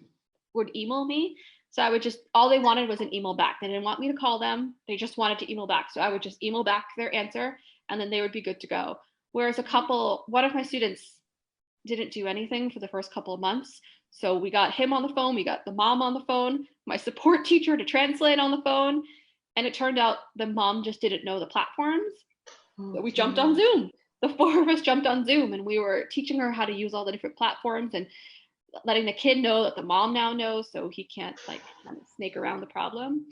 would email me. So I would all they wanted was an email back. They didn't want me to call them. They just wanted to email back. So I would just email back their answer and then they would be good to go. Whereas one of my students didn't do anything for the first couple of months. So we got him on the phone. We got the mom on the phone, my support teacher to translate on the phone. And it turned out the mom just didn't know the platforms. So we jumped on Zoom. The 4 of us jumped on Zoom and we were teaching her how to use all the different platforms and letting the kid know that the mom now knows so he can't kind of snake around the problem.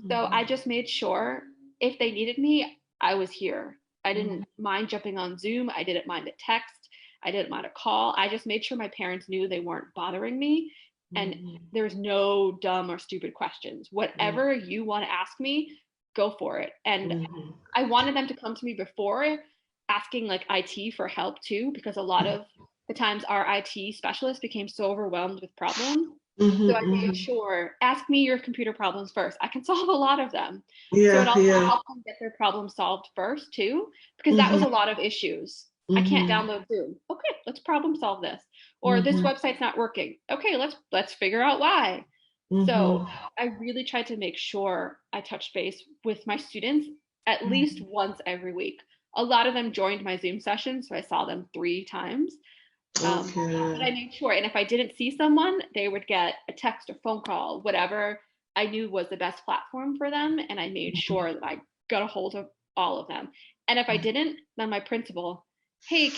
So I just made sure if they needed me, I was here. I didn't mind jumping on Zoom. I didn't mind a text. I didn't mind a call. I just made sure my parents knew they weren't bothering me. And there's no dumb or stupid questions. Whatever you want to ask me, go for it. And I wanted them to come to me before asking IT for help too, because a lot of the times our IT specialists became so overwhelmed with problems. So I made sure, ask me your computer problems first. I can solve a lot of them. So it also helped them get their problems solved first too, because that was a lot of issues. I can't download Zoom. Okay, let's problem solve this. Or this website's not working. Okay, let's figure out why. So I really tried to make sure I touched base with my students at least once every week. A lot of them joined my Zoom session, so I saw them 3 times. But I made sure, and if I didn't see someone, they would get a text or phone call, whatever I knew was the best platform for them, and I made sure that I got a hold of all of them. And if I didn't, then my principal, hey,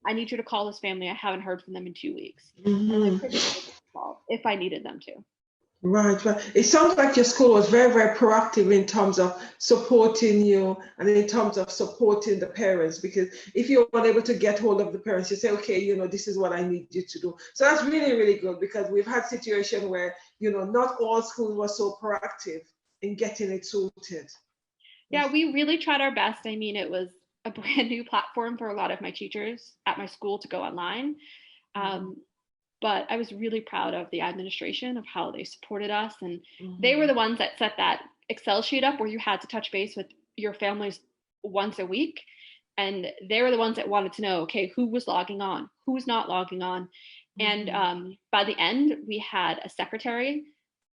I need you to call this family. I haven't heard from them in 2 weeks. And my principal would call if I needed them to. Right, right. It sounds like your school was very, very proactive in terms of supporting you and in terms of supporting the parents, because if you're unable to get hold of the parents, you say, okay, this is what I need you to do. So that's really, really good, because we've had situations where, not all schools were so proactive in getting it sorted. Yeah, we really tried our best. I mean, it was a brand new platform for a lot of my teachers at my school to go online. But I was really proud of the administration of how they supported us. And they were the ones that set that Excel sheet up where you had to touch base with your families once a week. And they were the ones that wanted to know, okay, who was logging on, who's not logging on. And by the end, we had a secretary,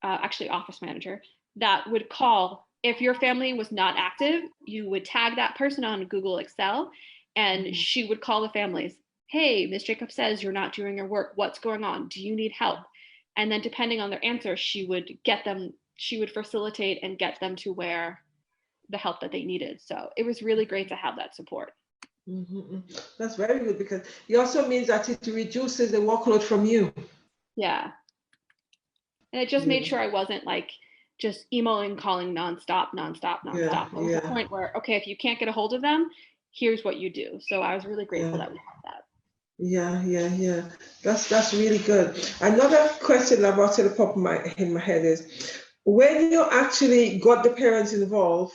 actually office manager, that would call. If your family was not active, you would tag that person on Google Excel, and she would call the families. Hey, Ms. Jacobs says you're not doing your work. What's going on? Do you need help? And then depending on their answer, she would facilitate and get them to where the help that they needed. So it was really great to have that support. That's very good, because it also means that it reduces the workload from you. Yeah. And it just made sure I wasn't like just emailing, calling nonstop. It was the point where, okay, if you can't get a hold of them, here's what you do. So I was really grateful that we had that. Yeah. That's really good. Another question that brought to the top in my head is, when you actually got the parents involved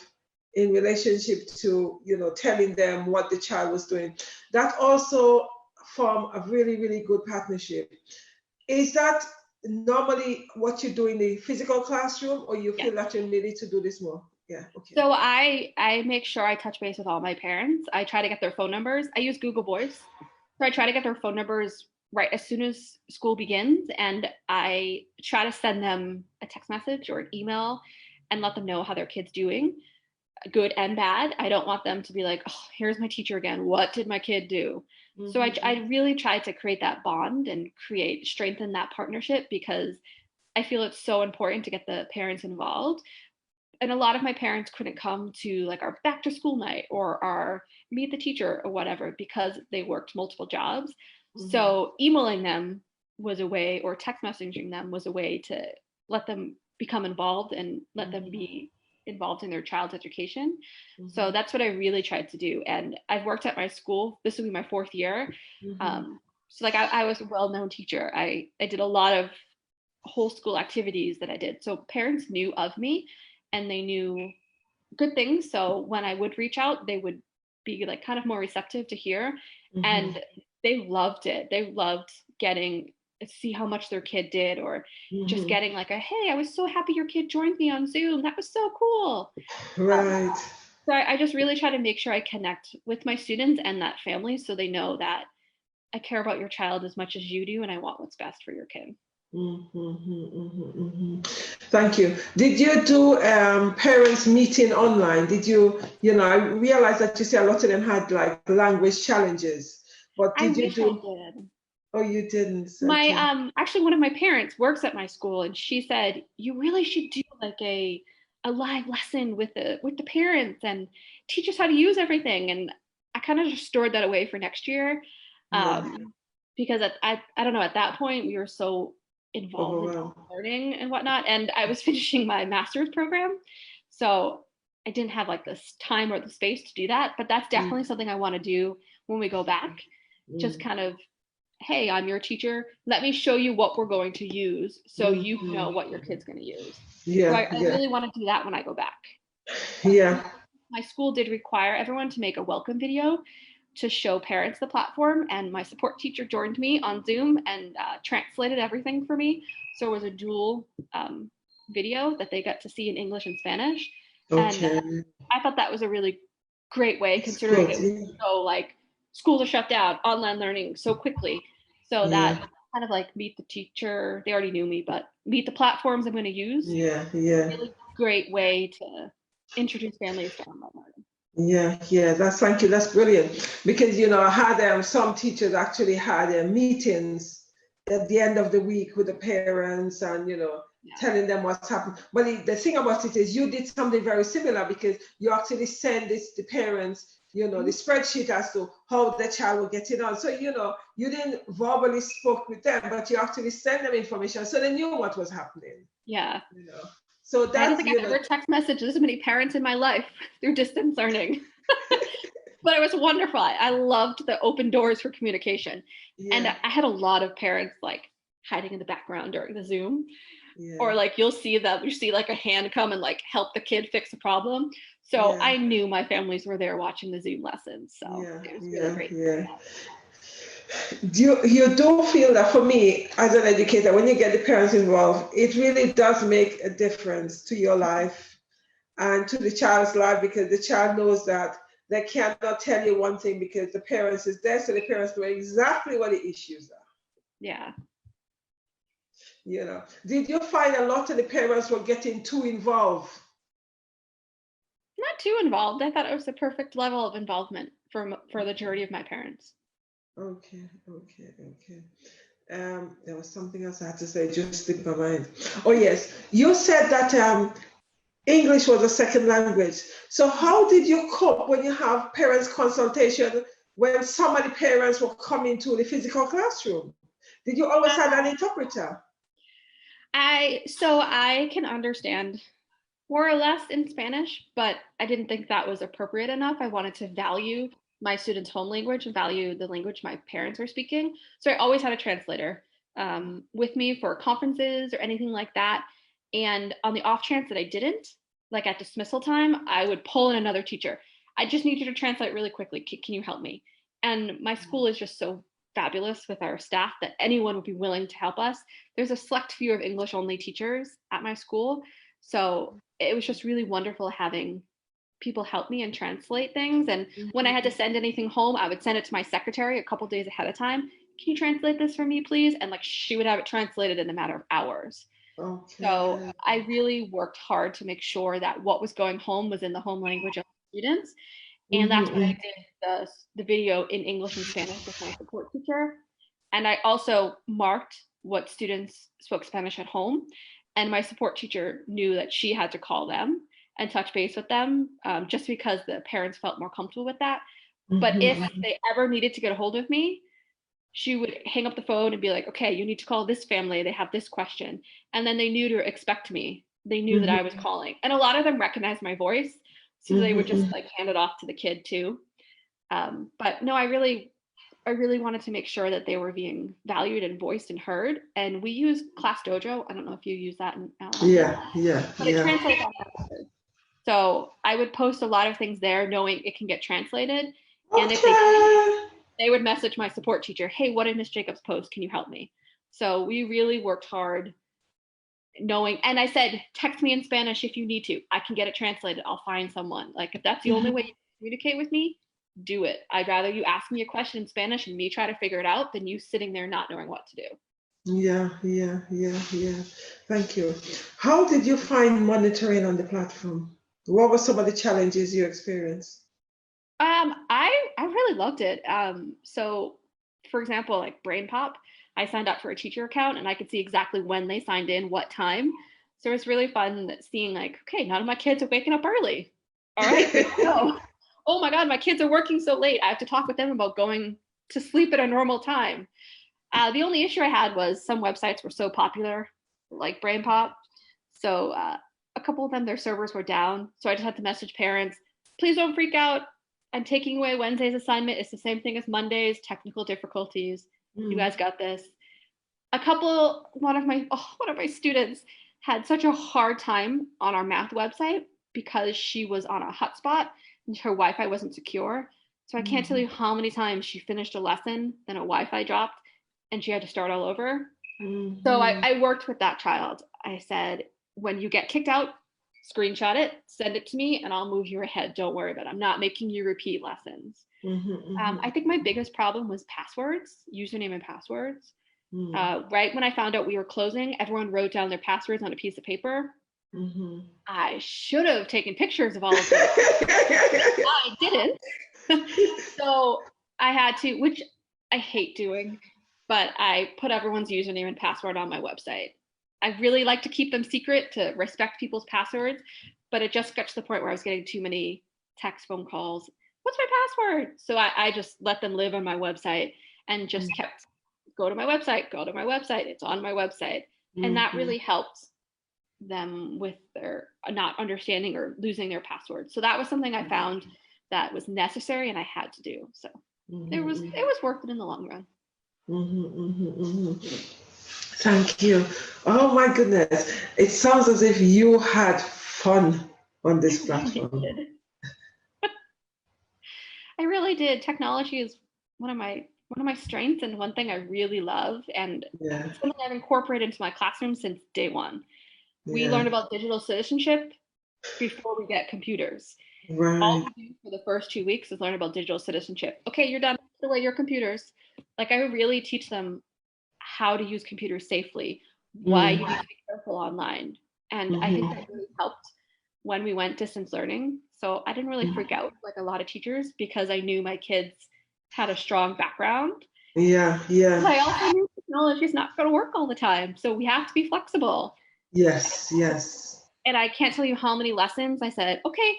in relationship to, telling them what the child was doing, that also formed a really, really good partnership. Is that normally what you do in the physical classroom, or you feel that you needed to do this more? Yeah. Okay. So I make sure I touch base with all my parents. I try to get their phone numbers. I use Google Voice. So I try to get their phone numbers right as soon as school begins, and I try to send them a text message or an email and let them know how their kid's doing, good and bad. I don't want them to be like, oh, here's my teacher again. What did my kid do? So I really tried to create that bond and strengthen that partnership, because I feel it's so important to get the parents involved. And a lot of my parents couldn't come to like our back to school night or our meet the teacher or whatever, because they worked multiple jobs. So emailing them was a way, or text messaging them was a way to let them become involved and let them be involved in their child's education. So that's what I really tried to do. And I've worked at my school. This will be my 4th year. So like I was a well-known teacher. I did a lot of whole school activities that I did. So parents knew of me and they knew good things. So when I would reach out, they would be like kind of more receptive to hear. And they loved it. They loved getting to see how much their kid did, or just getting like hey, I was so happy your kid joined me on Zoom. That was so cool. Right. So I just really try to make sure I connect with my students and that family, so they know that I care about your child as much as you do, and I want what's best for your kid. Thank you. Did you do parents meeting online? Did you, I realized that you say a lot of them had like language challenges, but did you do? I did. Oh, you didn't. Okay. My actually one of my parents works at my school, and she said you really should do like a live lesson with the parents and teach us how to use everything. And I kind of just stored that away for next year, because I don't know, at that point we were so involved in learning and whatnot, and I was finishing my master's program, so I didn't have like this time or the space to do that. But that's definitely something I want to do when we go back. Just kind of, hey, I'm your teacher, let me show you what we're going to use, so you know what your kid's going to use. So I really want to do that when I go back. My school did require everyone to make a welcome video to show parents the platform, and my support teacher joined me on Zoom and translated everything for me. So it was a dual video that they got to see in English and Spanish. And I thought that was a really great way, considering it was so like schools are shut down, online learning so quickly. So Yeah. that kind of like meet the teacher, they already knew me, but meet the platforms I'm going to use. Yeah. Yeah. Really great way to introduce families to online learning. Yeah, yeah, thank you. That's brilliant. Because I had some teachers actually had meetings at the end of the week with the parents and Yeah. telling them what's happened. But the thing about it is you did something very similar because you actually send this the parents, the spreadsheet as to how the child will get it on. So you didn't verbally spoke with them, but you actually send them information so they knew what was happening. Yeah. So I don't think I've ever text messaged this many parents in my life through distance learning. But it was wonderful. I loved the open doors for communication. Yeah. And I had a lot of parents like hiding in the background during the Zoom. Yeah. Or like you see like a hand come and like help the kid fix a problem. So I knew my families were there watching the Zoom lessons. So it was really great. Yeah. You do feel that for me as an educator, when you get the parents involved, it really does make a difference to your life and to the child's life, because the child knows that they cannot tell you one thing because the parents is there, so the parents know exactly what the issues are. Yeah. Did you find a lot of the parents were getting too involved? Not too involved. I thought it was the perfect level of involvement for the majority of my parents. Okay. There was something else I had to say, just in my mind. Oh yes, you said that English was a second language. So how did you cope when you have parents consultation when some of the parents were coming to the physical classroom? Did you always have an interpreter? So I can understand more or less in Spanish, but I didn't think that was appropriate enough. I wanted to value my students' home language and value the language my parents were speaking. So I always had a translator with me for conferences or anything like that. And on the off chance that I didn't, like at dismissal time, I would pull in another teacher. I just need you to translate really quickly. Can you help me? And my school is just so fabulous with our staff that anyone would be willing to help us. There's a select few of English only teachers at my school. So it was just really wonderful having people help me and translate things. And when I had to send anything home, I would send it to my secretary a couple days ahead of time. Can you translate this for me, please? And like she would have it translated in a matter of hours. Okay. So I really worked hard to make sure that what was going home was in the home language of the students. And that's why I did the video in English and Spanish with my support teacher. And I also marked what students spoke Spanish at home. And my support teacher knew that she had to call them and touch base with them just because the parents felt more comfortable with that. But if they ever needed to get a hold of me, she would hang up the phone and be like, okay, you need to call this family. They have this question. And then they knew to expect me. They knew that I was calling. And a lot of them recognized my voice. So they would just like hand it off to the kid too. But no, I really wanted to make sure that they were being valued and voiced and heard. And we use Class Dojo. I don't know if you use that. But it translates on that. So I would post a lot of things there knowing it can get translated. And if they would message my support teacher, hey, what did Miss Jacobs post? Can you help me? So we really worked hard knowing, and I said, text me in Spanish if you need to. I can get it translated. I'll find someone. Like if that's the only way you communicate with me, do it. I'd rather you ask me a question in Spanish and me try to figure it out than you sitting there not knowing what to do. Yeah. Thank you. How did you find monitoring on the platform? What were some of the challenges you experienced? I really loved it. So for example, like Brain Pop, I signed up for a teacher account and I could see exactly when they signed in, what time. So it was really fun seeing like, okay, none of my kids are waking up early. All right, no. Oh my God, my kids are working so late. I have to talk with them about going to sleep at a normal time. The only issue I had was some websites were so popular, like Brain Pop. So a couple of them, their servers were down. So I just had to message parents, please don't freak out. I'm taking away Wednesday's assignment. It's the same thing as Monday's, technical difficulties. You guys got this. One of my students had such a hard time on our math website because she was on a hotspot and her Wi-Fi wasn't secure. So I can't tell you how many times she finished a lesson, then a Wi-Fi dropped and she had to start all over. So I worked with that child. I said, when you get kicked out, screenshot it, send it to me, and I'll move you ahead. Don't worry about it. I'm not making you repeat lessons. I think my biggest problem was passwords, username and passwords. Right when I found out we were closing, everyone wrote down their passwords on a piece of paper. I should have taken pictures of all of them. I didn't. So I had to, which I hate doing, but I put everyone's username and password on my website. I really like to keep them secret to respect people's passwords, but it just got to the point where I was getting too many text, phone calls. What's my password? So I just let them live on my website and just kept go to my website, it's on my website. And that really helped them with their not understanding or losing their password. So that was something I found that was necessary and I had to do. So it was worth it in the long run. Thank you. Oh my goodness. It sounds as if you had fun on this platform. I really did. Technology is one of my strengths and one thing I really love, and something I've incorporated into my classroom since day one. We learn about digital citizenship before we get computers. Right. All we do for the first 2 weeks is learn about digital citizenship. Okay, you're done. Put away your computers. Like, I really teach them how to use computers safely, why you need to be careful online. And I think that really helped when we went distance learning. So I didn't really freak out like a lot of teachers because I knew my kids had a strong background. Yeah. But I also knew technology is not going to work all the time. So we have to be flexible. Yes. And I can't tell you how many lessons I said, okay,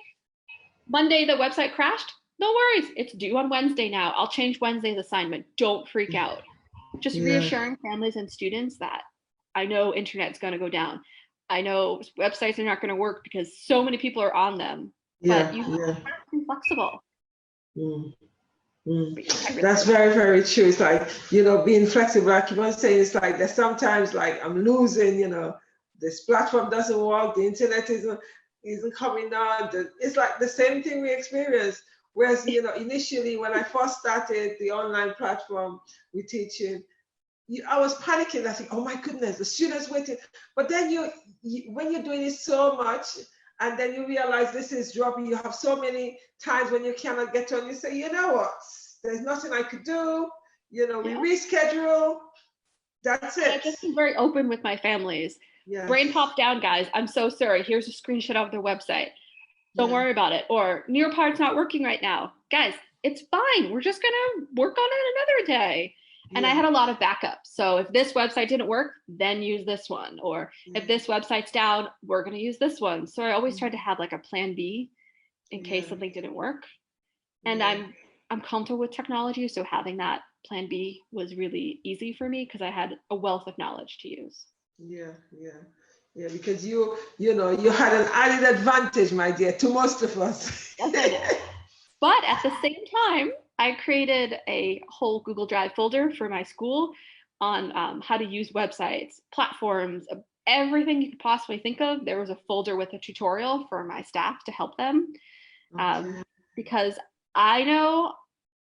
Monday the website crashed. No worries. It's due on Wednesday now. I'll change Wednesday's assignment. Don't freak out. Just reassuring families and students that I know internet's going to go down. I know websites are not going to work because so many people are on them. But you have to be flexible. That's very, very true. It's like, being flexible. I keep on saying, it's like there's sometimes like I'm losing, this platform doesn't work, the internet isn't coming on. It's like the same thing we experienced. Whereas, initially when I first started the online platform with teaching, I was panicking. I think, oh my goodness, the students waiting. But then when you're doing it so much, and then you realize this is dropping, you have so many times when you cannot get on, you say, you know what, there's nothing I could do. We reschedule. That's it. I just been very open with my families. Brain popped down, guys. I'm so sorry. Here's a screenshot of their website. Don't worry about it. Or Nearpod's not working right now. Guys, it's fine. We're just going to work on it another day. And I had a lot of backups. So if this website didn't work, then use this one. Or if this website's down, we're going to use this one. So I always tried to have like a plan B in case something didn't work. And I'm comfortable with technology. So having that plan B was really easy for me because I had a wealth of knowledge to use. Yeah, because you had an added advantage, my dear, to most of us. Yes, I did. But at the same time, I created a whole Google Drive folder for my school on how to use websites, platforms, everything you could possibly think of. There was a folder with a tutorial for my staff to help them because I know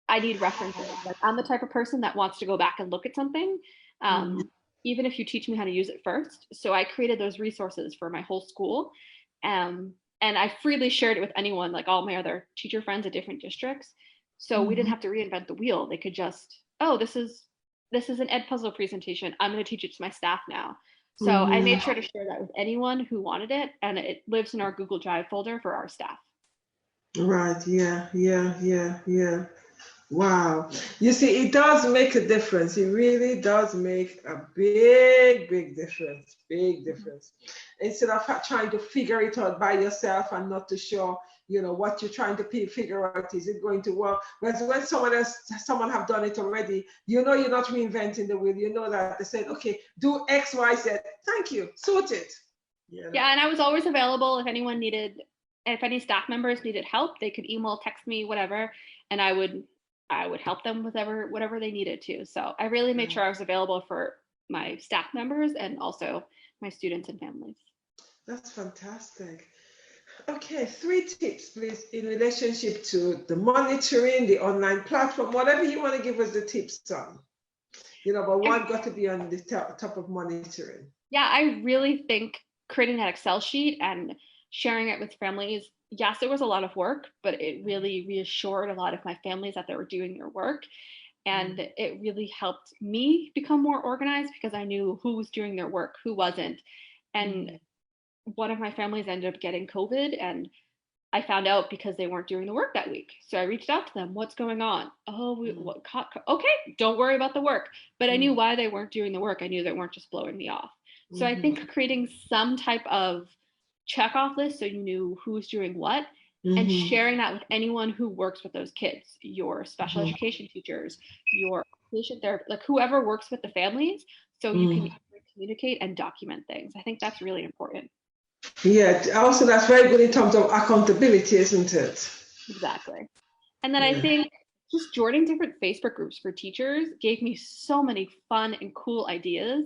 I need references. Like, I'm the type of person that wants to go back and look at something, even if you teach me how to use it first. So I created those resources for my whole school. And I freely shared it with anyone, like all my other teacher friends at different districts. So we didn't have to reinvent the wheel. They could just, this is an Edpuzzle presentation. I'm going to teach it to my staff now. So I made sure to share that with anyone who wanted it. And it lives in our Google Drive folder for our staff. Right. Yeah. Wow. You see, it does make a difference. It really does make a big difference. Big difference. Instead of trying to figure it out by yourself and not too sure, what you're trying to figure out, is it going to work? Whereas when someone have done it already, you're not reinventing the wheel. You know that they said, okay, do X, Y, Z. Thank you. Sort it. Yeah, and I was always available if any staff members needed help, they could email, text me, whatever, and I would help them with whatever they needed to. So I really made sure I was available for my staff members and also my students and families. That's fantastic. Okay, 3 tips, please, in relationship to the monitoring, the online platform, whatever you want to give us the tips on. But one got to be on the top of monitoring. Yeah, I really think creating that Excel sheet and sharing it with families. Yes, it was a lot of work, but it really reassured a lot of my families that they were doing their work. And it really helped me become more organized because I knew who was doing their work, who wasn't. And one of my families ended up getting COVID, and I found out because they weren't doing the work that week. So I reached out to them. What's going on? Oh, okay, don't worry about the work. But I knew why they weren't doing the work. I knew they weren't just blowing me off. So I think creating some type of checkoff list so you knew who's doing what, and sharing that with anyone who works with those kids, your special education teachers, your patient therapist, like whoever works with the families, so you can communicate and document things. I think that's really important. Yeah, also that's very good in terms of accountability, isn't it? Exactly. And then I think just joining different Facebook groups for teachers gave me so many fun and cool ideas,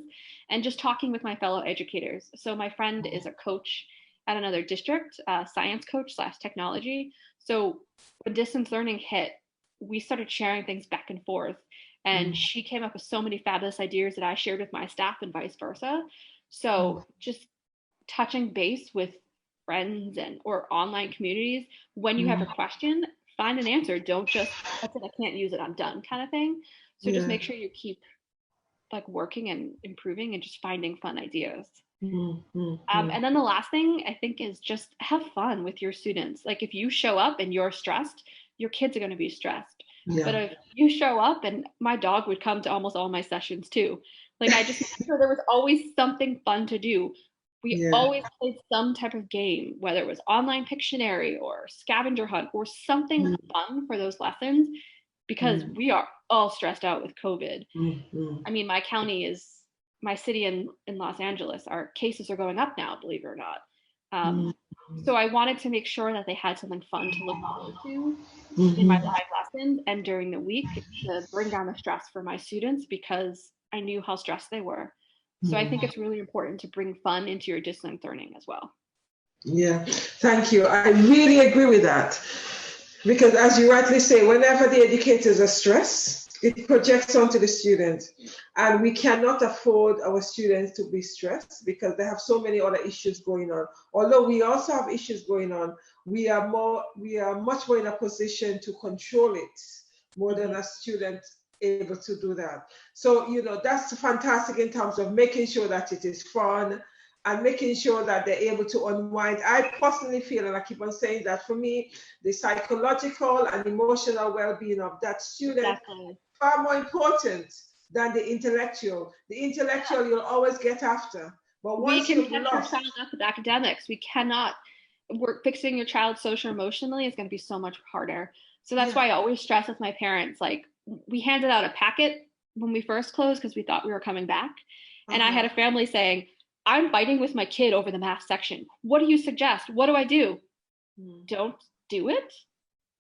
and just talking with my fellow educators. So my friend is a coach at another district, science coach / technology. So when distance learning hit, we started sharing things back and forth. And she came up with so many fabulous ideas that I shared with my staff and vice versa. So just touching base with friends and or online communities, when you have a question, find an answer. Don't just, that's it, I can't use it, I'm done kind of thing. So just make sure you keep like working and improving and just finding fun ideas. And then the last thing I think is just have fun with your students. Like if you show up and you're stressed, your kids are going to be stressed. But if you show up, and my dog would come to almost all my sessions too. Like I just made sure there was always something fun to do. We always played some type of game, whether it was online Pictionary or scavenger hunt or something fun for those lessons, because we are all stressed out with COVID. I mean, my county is, my city in Los Angeles, our cases are going up now, believe it or not. So I wanted to make sure that they had something fun to look forward to in my live lessons and during the week to bring down the stress for my students, because I knew how stressed they were. So I think it's really important to bring fun into your distance learning as well. Yeah, thank you. I really agree with that. Because as you rightly say, whenever the educators are stressed, it projects onto the students. And we cannot afford our students to be stressed because they have so many other issues going on. Although we also have issues going on, we are much more in a position to control it more than a student able to do that. So, that's fantastic in terms of making sure that it is fun and making sure that they're able to unwind. I personally feel, and I keep on saying that for me, the psychological and emotional well-being of that student is far more important than the intellectual. The intellectual you'll always get after. But once we can catch your child up with academics. We cannot work fixing your child social emotionally is going to be so much harder. So that's why I always stress with my parents, like we handed out a packet when we first closed because we thought we were coming back. And I had a family saying, I'm fighting with my kid over the math section. What do you suggest? What do I do? Don't do it?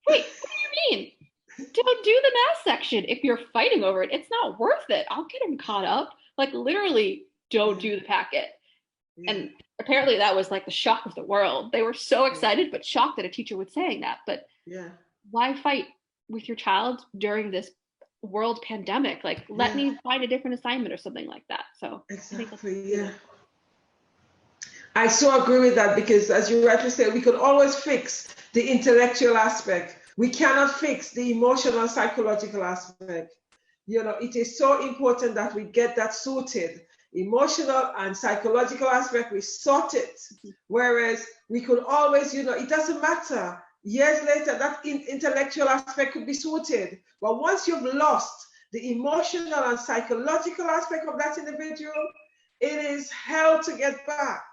Wait, what do you mean? Don't do the math section. If you're fighting over it, it's not worth it. I'll get him caught up. Like literally, don't do the packet. And apparently that was like the shock of the world. They were so excited, but shocked that a teacher was saying that. But why fight with your child during this world pandemic? Like, let me find a different assignment or something like that. So exactly, I so agree with that because, as you rightly said, we could always fix the intellectual aspect. We cannot fix the emotional, psychological aspect. It is so important that we get that sorted. Emotional and psychological aspect, we sort it. Whereas we could always, it doesn't matter. Years later, that intellectual aspect could be sorted. But once you've lost the emotional and psychological aspect of that individual, it is hell to get back.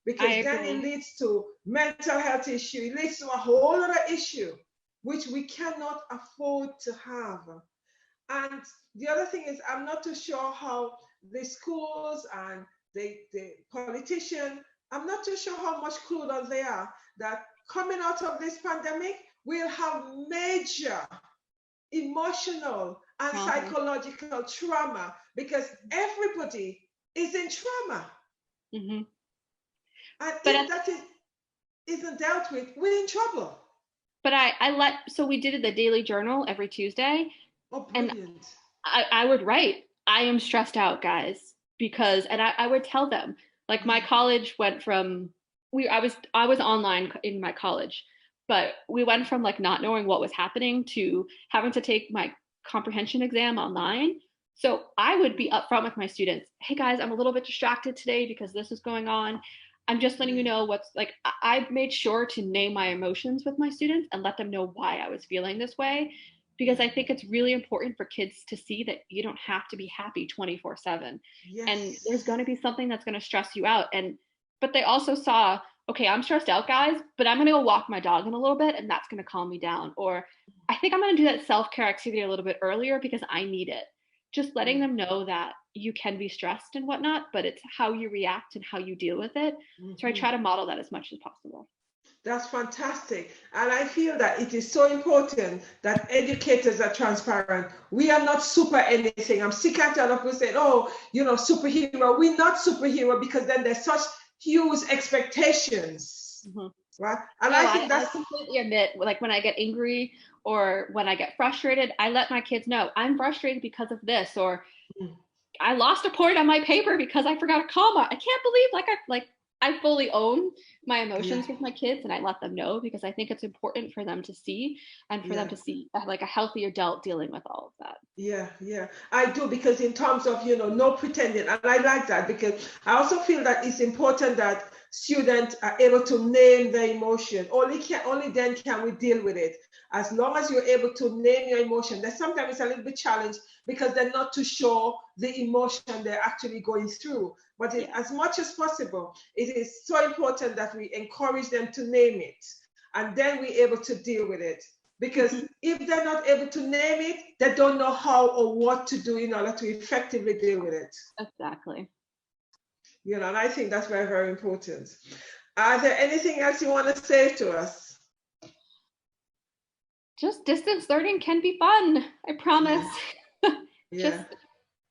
Because then it leads to mental health issue. It leads to a whole other issue, which we cannot afford to have. And the other thing is, I'm not too sure how the schools and the politician, I'm not too sure how much clued on they are that coming out of this pandemic, we'll have major emotional and psychological trauma because everybody is in trauma. And if that isn't dealt with, we're in trouble. But so we did the daily journal every Tuesday. Oh, brilliant. And I would write, I am stressed out, guys, because, and I would tell them, like my college went from I was online in my college, but we went from like not knowing what was happening to having to take my comprehension exam online. So I would be upfront with my students. Hey guys, I'm a little bit distracted today because this is going on. I'm just letting you know what's like. I made sure to name my emotions with my students and let them know why I was feeling this way, because I think it's really important for kids to see that you don't have to be happy 24/7. And Yes. there's going to be something that's going to stress you out. And but they also saw, okay, I'm stressed out, guys, but I'm going to go walk my dog in a little bit and that's going to calm me down. Or I think I'm going to do that self-care activity a little bit earlier because I need it. Just letting them know that you can be stressed and whatnot, but it's how you react and how you deal with it. So I Mm-hmm. try to model that as much as possible. That's fantastic. And I feel that it is so important that educators are transparent. We are not super anything. I'm sick and tired of people saying, oh, superhero. We're not superhero, because then there's such huge expectations. Mm-hmm. Right? And No, I think I that's completely admit, like when I get angry or when I get frustrated, I let my kids know I'm frustrated because of this, or I lost a point on my paper because I forgot a comma. I can't believe I fully own my yeah, emotions with my kids, and I let them know because I think it's important for them to see, and for them yeah. to see like a healthy adult dealing with all of that. Yeah, yeah, I do, because in terms of, no pretending, and I like that, because I also feel that it's important that students are able to name their emotion. Only then can we deal with it. As long as you're able to name your emotion, that sometimes it's a little bit challenged because they're not too sure the emotion they're actually going through. But Yeah. as much as possible, it is so important that we encourage them to name it, and then we're able to deal with it. Because if they're not able to name it, they don't know how or what to do in order to effectively deal with it. Exactly. And I think that's very, very important. Are there anything else you want to say to us? Just distance learning can be fun. I promise. Yeah. Just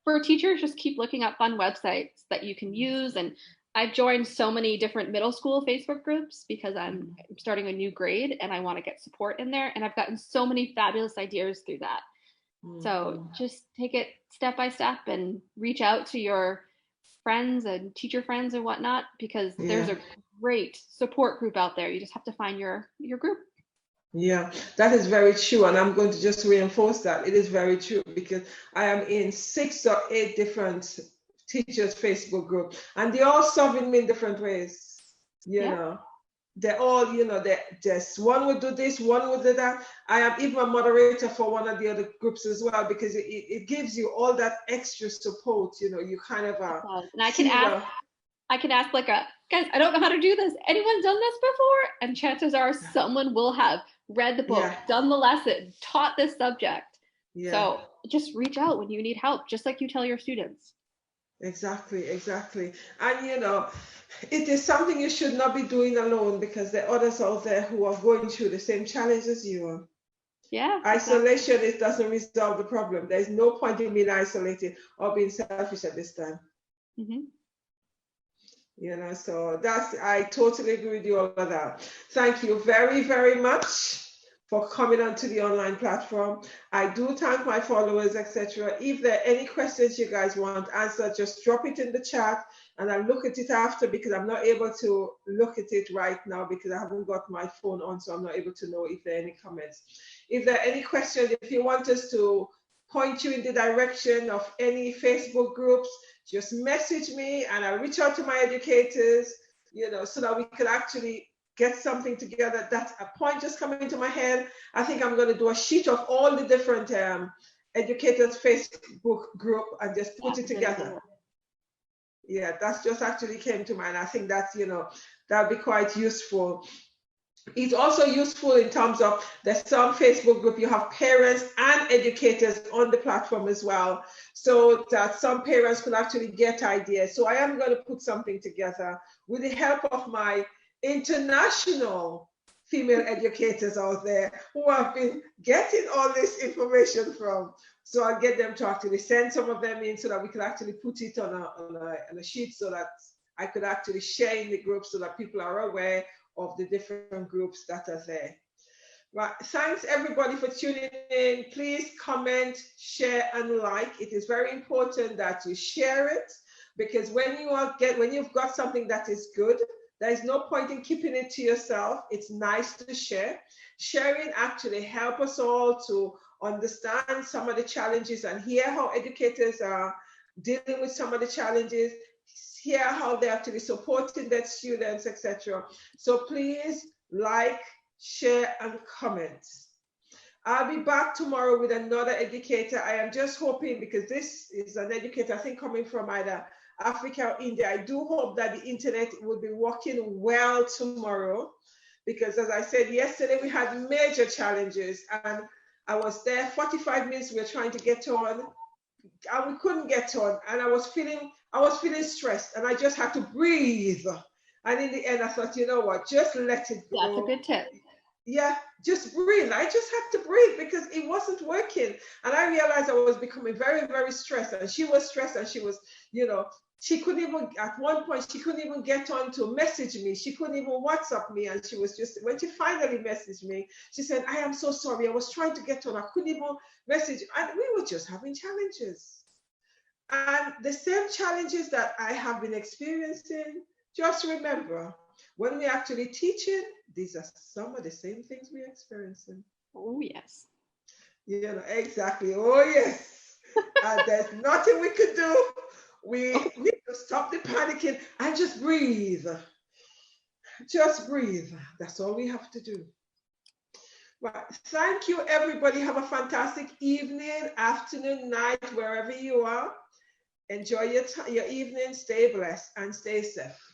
for teachers, just keep looking at fun websites that you can use. And I've joined so many different middle school Facebook groups because I'm starting a new grade and I want to get support in there. And I've gotten so many fabulous ideas through that. So just take it step by step and reach out to your friends and teacher friends and whatnot, because there's Yeah. a great support group out there. You just have to find your group. Yeah, that is very true. And I'm going to just reinforce that. It is very true, because I am in 6 or 8 different teachers' Facebook groups, and they're all serving me in different ways. Yeah. They're all, just one would do this, one would do that. I am even a moderator for one of the other groups as well, because it gives you all that extra support. You kind of And I can ask like guys, I don't know how to do this. Anyone done this before? And chances are someone will have read the book, done the lesson, taught this subject. Yeah. So just reach out when you need help, just like you tell your students. Exactly. And it is something you should not be doing alone, because there are others out there who are going through the same challenge as you are. Yeah. Isolation, it doesn't resolve the problem. There's no point in being isolated or being selfish at this time. So I totally agree with you all of that. Thank you very, very much for coming onto the online platform. I do thank my followers, etc. If there are any questions you guys want answered, just drop it in the chat and I'll look at it after, because I'm not able to look at it right now because I haven't got my phone on, so I'm not able to know if there are any comments. If there are any questions, if you want us to point you in the direction of any Facebook groups, just message me and I'll reach out to my educators, so that we could actually get something together. That's a point just coming into my head. I think I'm going to do a sheet of all the different educators Facebook group and just put it together. Yeah, that's just actually came to mind. I think that's, that'd be quite useful. It's also useful in terms of there's some Facebook group, you have parents and educators on the platform as well, so that some parents could actually get ideas. So I am going to put something together with the help of my international female educators out there who have been getting all this information from. So I'll get them to actually send some of them in so that we can actually put it on a sheet, so that I could actually share in the group so that people are aware of the different groups that are there. Right. Thanks everybody for tuning in. Please comment, share, and like. It is very important that you share it, because when you've got something that is good, There is no point in keeping it to yourself. It's nice to share. Sharing actually help us all to understand some of the challenges and hear how educators are dealing with some of the challenges, hear how they're actually supporting their students, etc. So please like, share, and comment. I'll be back tomorrow with another educator. I am just hoping, because this is an educator, I think, coming from either Africa or India. I do hope that the internet will be working well tomorrow, because as I said yesterday, we had major challenges, and I was there 45 minutes. We were trying to get on, and we couldn't get on, and I was feeling stressed, and I just had to breathe. And in the end, I thought, you know what, just let it go. That's a good tip. Yeah, just breathe. I just had to breathe because it wasn't working. And I realized I was becoming very, very stressed. And she was stressed, and she was, she couldn't even, at one point, she couldn't even get on to message me. She couldn't even WhatsApp me. And she was just, when she finally messaged me, she said, I am so sorry. I was trying to get on. I couldn't even message. And we were just having challenges. And the same challenges that I have been experiencing, just remember, when we're actually teaching, these are some of the same things we're experiencing. Oh, yes. Exactly. Oh, yes. And there's nothing we could do. We need to stop the panicking and just breathe. Just breathe. That's all we have to do. Right. Thank you, everybody. Have a fantastic evening, afternoon, night, wherever you are. Enjoy your evening. Stay blessed and stay safe.